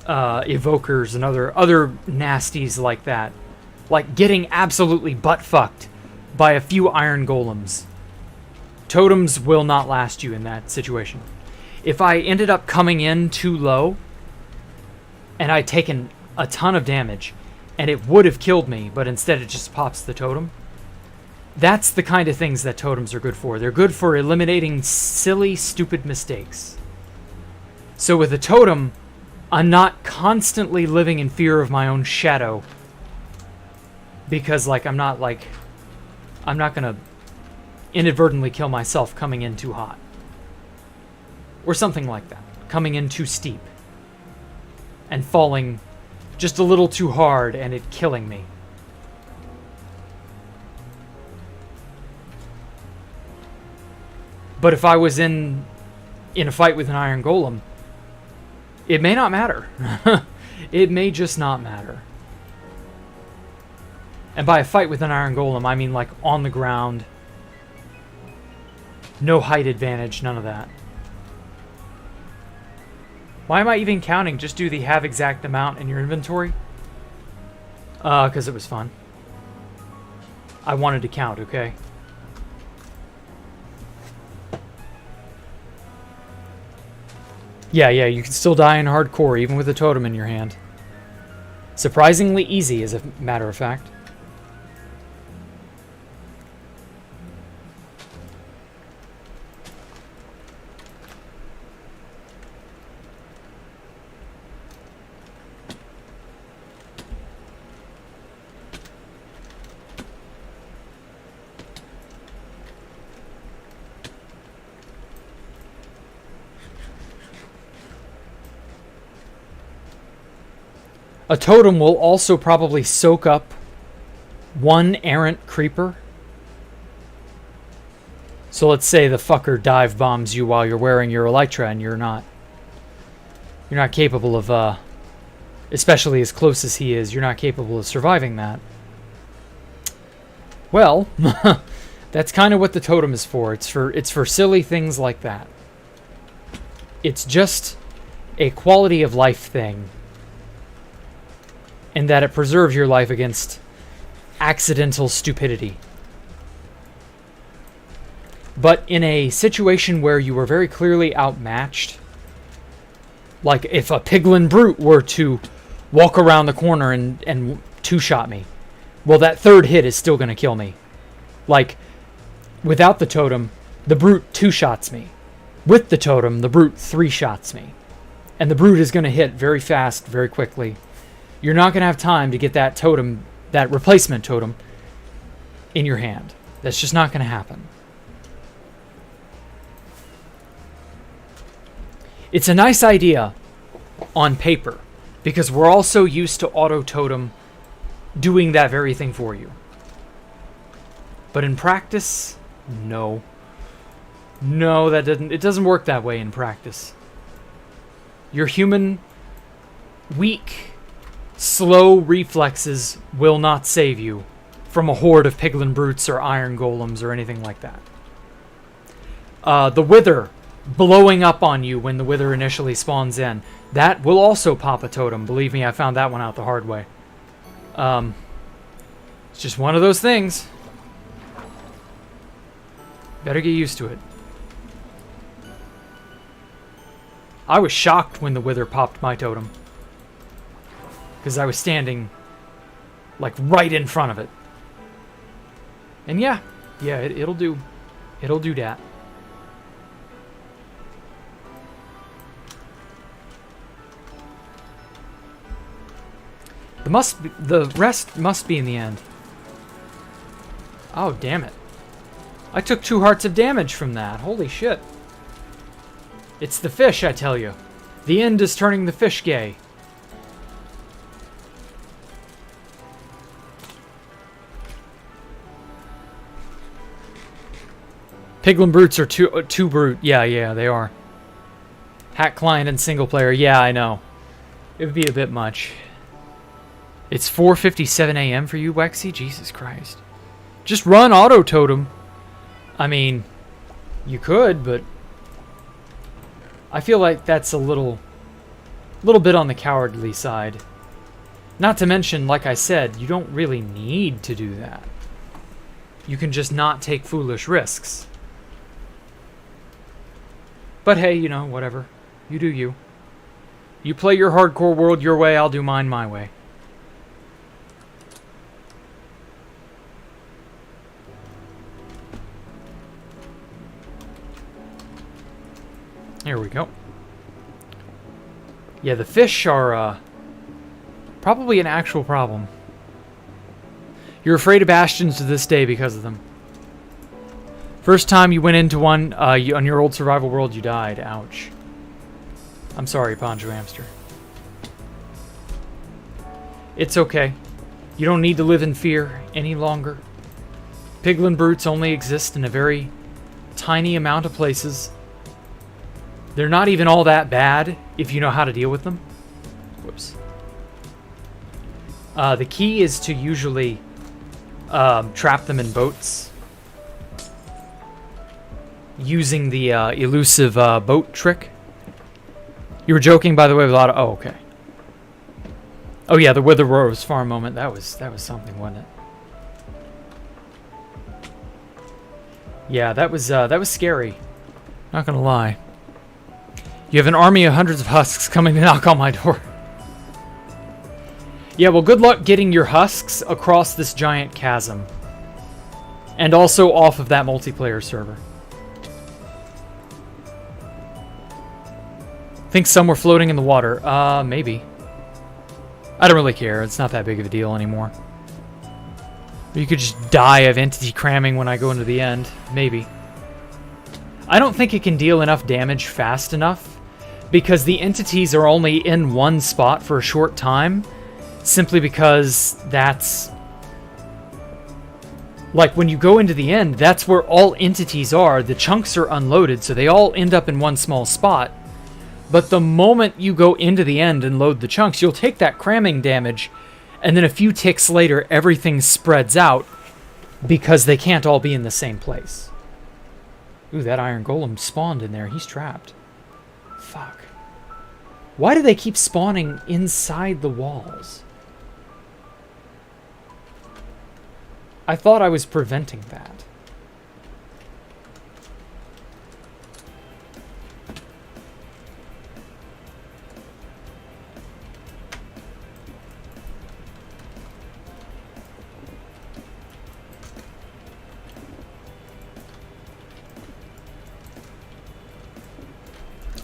Evokers and other nasties like that. Like getting absolutely butt-fucked by a few Iron Golems. Totems will not last you in that situation. If I ended up coming in too low, and I'd taken a ton of damage, and it would have killed me, but instead it just pops the totem, that's the kind of things that totems are good for. They're good for eliminating silly, stupid mistakes. So with a totem, I'm not constantly living in fear of my own shadow, because, like, I'm not gonna inadvertently kill myself coming in too hot. Or something like that. Coming in too steep. And falling just a little too hard and it killing me. But if I was in a fight with an Iron Golem, it may not matter. It may just not matter. And by a fight with an Iron Golem, I mean like on the ground. No height advantage, none of that. Why am I even counting? Just do the have exact amount in your inventory? Because it was fun. I wanted to count, okay? Yeah, you can still die in hardcore, even with a totem in your hand. Surprisingly easy, as a matter of fact. A totem will also probably soak up one errant creeper. So let's say the fucker dive bombs you while you're wearing your elytra and you're not capable of, especially as close as he is, you're not capable of surviving that. Well, that's kind of what the totem is for. It's for silly things like that. It's just a quality of life thing. In that it preserves your life against accidental stupidity. But in a situation where you were very clearly outmatched, like if a piglin brute were to walk around the corner and two-shot me, well, that third hit is still going to kill me. Like, without the totem, the brute two-shots me. With the totem, the brute three-shots me. And the brute is going to hit very fast, very quickly. You're not going to have time to get that totem, that replacement totem, in your hand. That's just not going to happen. It's a nice idea on paper, because we're all so used to auto totem doing that very thing for you. But in practice, no. No, it doesn't work that way in practice. Your human, weak, slow reflexes will not save you from a horde of piglin brutes or iron golems or anything like that. The wither blowing up on you when the wither initially spawns in, that will also pop a totem. Believe me, I found that one out the hard way. It's just one of those things. Better get used to it. I was shocked when the wither popped my totem. Because I was standing, like, right in front of it. And yeah, it'll do that. The rest must be in the end. Oh, damn it. I took 2 hearts of damage from that. Holy shit. It's the fish, I tell you. The end is turning the fish gay. Piglin Brutes are too brute. Yeah, they are. Hack client and single player. Yeah, I know. It would be a bit much. It's 4:57 a.m. for you, Wexy? Jesus Christ. Just run Auto Totem. I mean, you could, but I feel like that's a little bit on the cowardly side. Not to mention, like I said, you don't really need to do that. You can just not take foolish risks. But hey, you know, whatever. You do you. You play your hardcore world your way, I'll do mine my way. Here we go. Yeah, the fish are probably an actual problem. You're afraid of bastions to this day because of them. First time you went into one on your old survival world, you died. Ouch. I'm sorry, Poncho Hamster. It's okay. You don't need to live in fear any longer. Piglin Brutes only exist in a very tiny amount of places. They're not even all that bad if you know how to deal with them. Whoops. The key is to usually trap them in boats. Using the elusive boat trick. You were joking, by the way, with a lot of... Oh, okay. Oh, yeah, the Wither Rose Farm moment. That was something, wasn't it? Yeah, that was scary. Not gonna lie. You have an army of hundreds of husks coming to knock on my door. Yeah, well, good luck getting your husks across this giant chasm. And also off of that multiplayer server. Think some were floating in the water. Maybe. I don't really care. It's not that big of a deal anymore. Or you could just die of entity cramming when I go into the end. Maybe. I don't think it can deal enough damage fast enough, because the entities are only in one spot for a short time, simply because that's... Like, when you go into the end, that's where all entities are. The chunks are unloaded, so they all end up in one small spot. But the moment you go into the end and load the chunks, you'll take that cramming damage, and then a few ticks later, everything spreads out because they can't all be in the same place. Ooh, that iron golem spawned in there. He's trapped. Fuck. Why do they keep spawning inside the walls? I thought I was preventing that.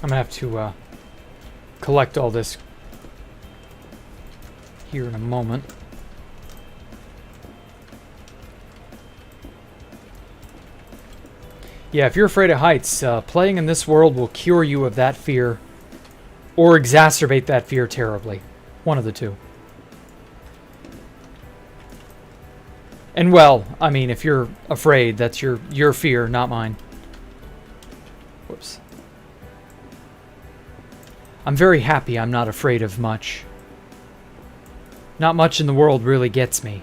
I'm gonna have to collect all this here in a moment. Yeah, if you're afraid of heights, playing in this world will cure you of that fear or exacerbate that fear terribly. One of the two. And well, I mean, if you're afraid, that's your fear, not mine. Whoops. I'm very happy I'm not afraid of much. Not much in the world really gets me.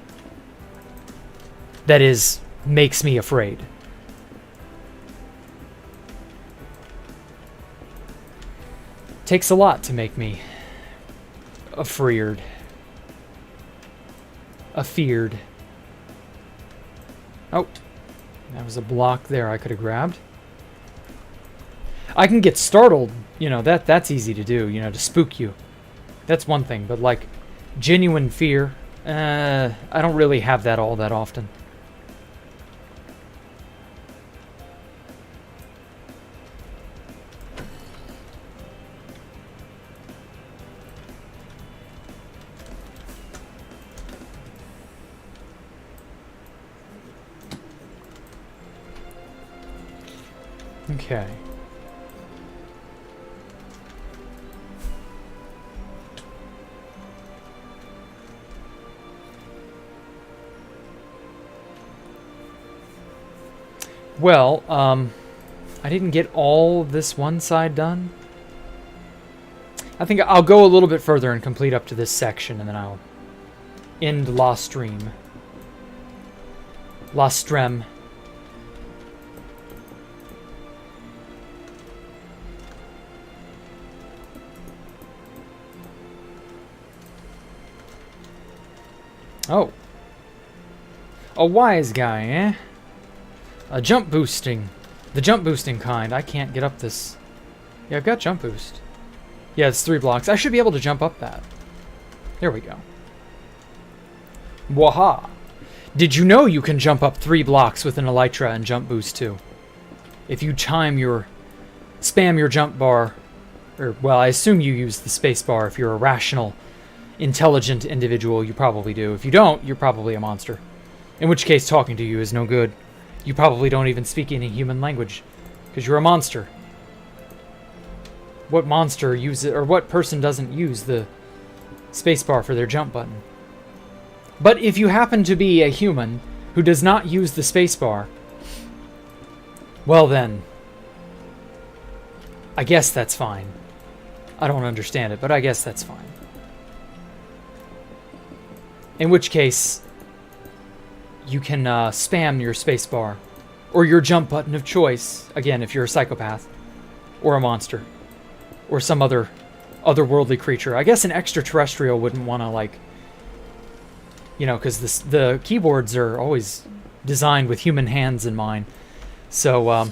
That is, makes me afraid. Takes a lot to make me afeared. Afeared. Oh, that was a block there I could have grabbed. I can get startled, you know, that's easy to do, you know, to spook you. That's one thing, but like genuine fear, I don't really have that all that often. Okay. Well, I didn't get all this one side done. I think I'll go a little bit further and complete up to this section, and then I'll end La Stream. La Strem. Oh. A wise guy, eh? A jump boosting. The jump boosting kind. I can't get up this. Yeah, I've got jump boost. Yeah, it's 3 blocks. I should be able to jump up that. There we go. Waha. Did you know you can jump up 3 blocks with an elytra and jump boost too? If you spam your jump bar, or, well, I assume you use the space bar. If you're a rational, intelligent individual, you probably do. If you don't, you're probably a monster. In which case, talking to you is no good. You probably don't even speak any human language, because you're a monster. What monster uses, or what person doesn't use the spacebar for their jump button? But if you happen to be a human who does not use the spacebar, well then, I guess that's fine. I don't understand it, but I guess that's fine. In which case, you can spam your spacebar, or your jump button of choice, again, if you're a psychopath, or a monster, or some otherworldly creature. I guess an extraterrestrial wouldn't want to, like, you know, because the keyboards are always designed with human hands in mind. So,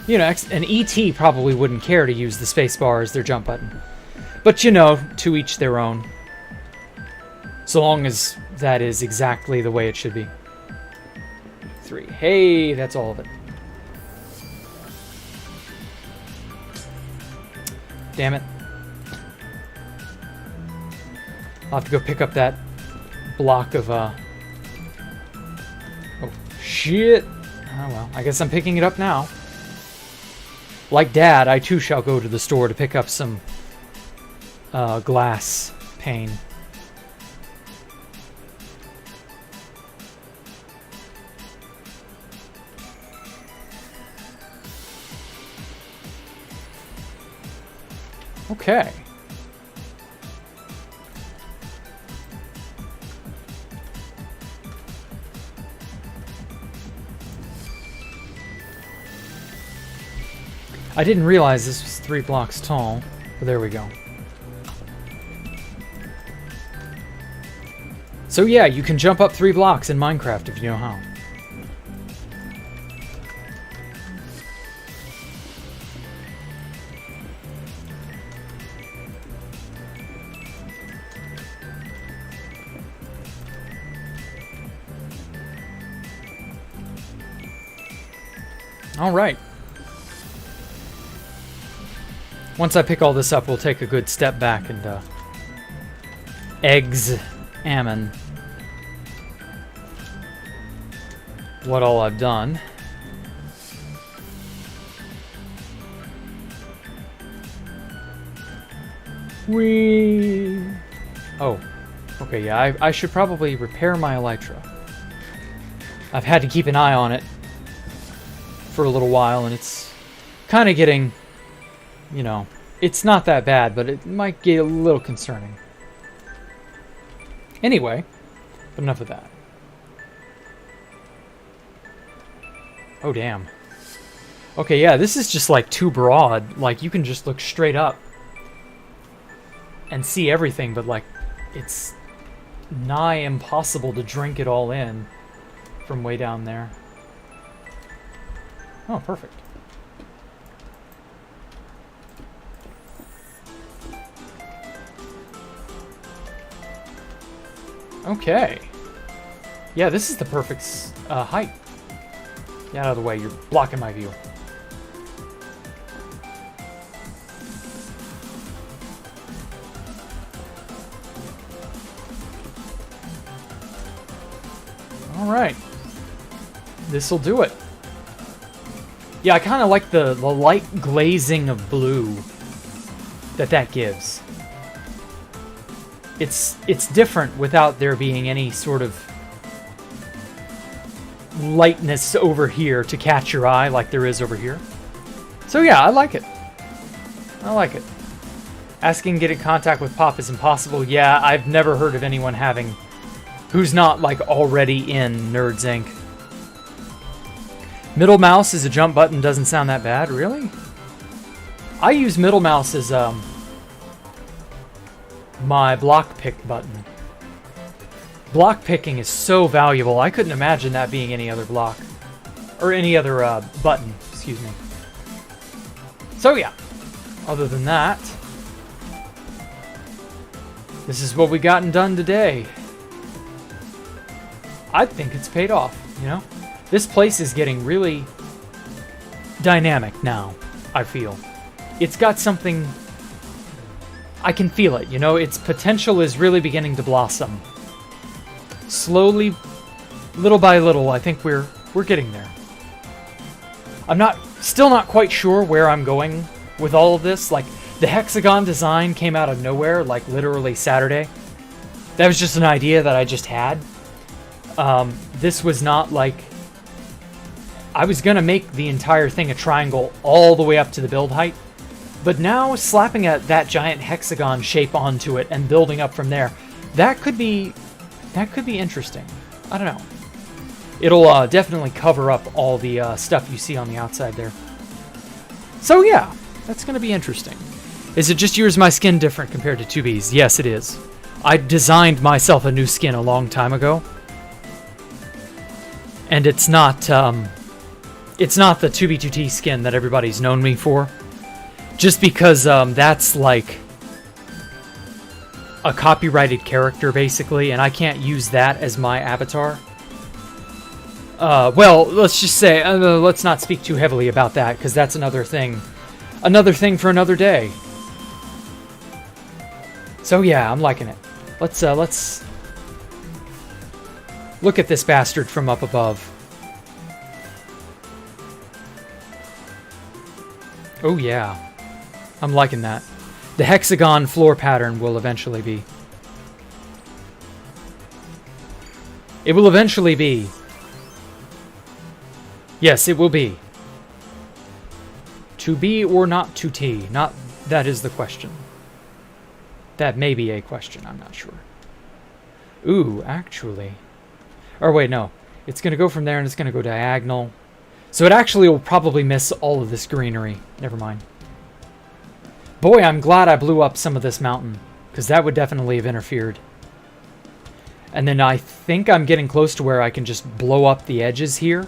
you know, an ET probably wouldn't care to use the spacebar as their jump button. But, you know, to each their own. So long as that is exactly the way it should be. 3. Hey, that's all of it. Damn it. I'll have to go pick up that block of, oh, shit. Oh, well, I guess I'm picking it up now. Like Dad, I too shall go to the store to pick up some, glass pane. Okay. I didn't realize this was 3 blocks tall, but there we go. So yeah, you can jump up 3 blocks in Minecraft if you know how. All right. Once I pick all this up, we'll take a good step back and examine what all I've done. Whee! Oh, okay, yeah, I should probably repair my elytra. I've had to keep an eye on it for a little while, and it's kind of getting, you know, it's not that bad, but it might get a little concerning. Anyway, but enough of that. Oh, damn. Okay, yeah, this is just, like, too broad. Like, you can just look straight up and see everything, but, like, it's nigh impossible to drink it all in from way down there. Oh, perfect. Okay. Yeah, this is the perfect height. Get out of the way, you're blocking my view. Alright. This'll do it. Yeah, I kind of like the light glazing of blue that gives. It's different without there being any sort of lightness over here to catch your eye like there is over here. So yeah, I like it. I like it. Asking to get in contact with Pop is impossible. Yeah, I've never heard of anyone having who's not like already in Nerds Inc. Middle mouse is a jump button, doesn't sound that bad, really? I use middle mouse as my block pick button. Block picking is so valuable. I couldn't imagine that being any other block or any other button, excuse me. So yeah, other than that, this is what we gotten done today. I think it's paid off, you know? This place is getting really dynamic now, I feel. It's got something... I can feel it, you know? Its potential is really beginning to blossom. Slowly, little by little, I think we're getting there. I'm still not quite sure where I'm going with all of this. Like, the hexagon design came out of nowhere, like literally Saturday. That was just an idea that I just had. This was not like... I was going to make the entire thing a triangle all the way up to the build height. But now slapping that giant hexagon shape onto it and building up from there, that could be interesting. I don't know. It'll definitely cover up all the stuff you see on the outside there. So yeah, that's going to be interesting. Is it just you or is my skin different compared to 2B's? Yes, it is. I designed myself a new skin a long time ago. And it's not the 2B2T skin that everybody's known me for. Just because that's like a copyrighted character, basically, and I can't use that as my avatar. Well, let's just say, let's not speak too heavily about that, because that's another thing. Another thing for another day. So yeah, I'm liking it. Let's look at this bastard from up above. Oh yeah. I'm liking that. The hexagon floor pattern will eventually be. It will eventually be. Yes, it will be. To be or not to T? Not that is the question. That may be a question, I'm not sure. Ooh, actually. Or wait, no. It's going to go from there and it's going to go diagonal. So it actually will probably miss all of this greenery. Never mind. Boy, I'm glad I blew up some of this mountain, because that would definitely have interfered. And then I think I'm getting close to where I can just blow up the edges here,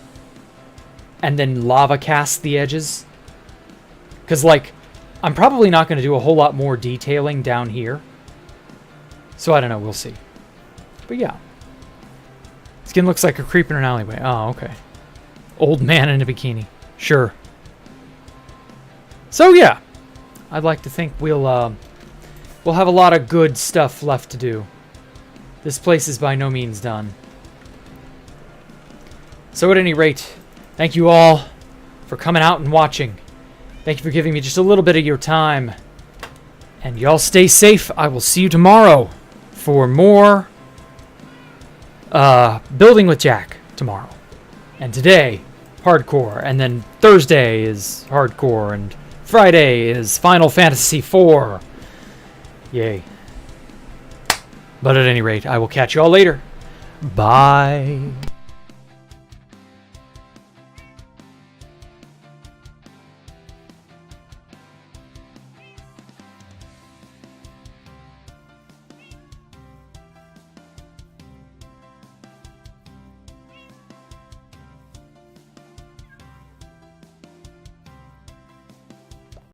and then lava cast the edges. Because, like, I'm probably not going to do a whole lot more detailing down here. So I don't know, we'll see. But yeah. Skin looks like a creep in an alleyway. Oh, okay. Old man in a bikini. Sure. So yeah. I'd like to think we'll have a lot of good stuff left to do. This place is by no means done. So at any rate, thank you all for coming out and watching. Thank you for giving me just a little bit of your time. And y'all stay safe. I will see you tomorrow for more Building with Jack tomorrow. And today, hardcore. And then Thursday is hardcore. And Friday is Final Fantasy IV. Yay. But at any rate, I will catch you all later. Bye.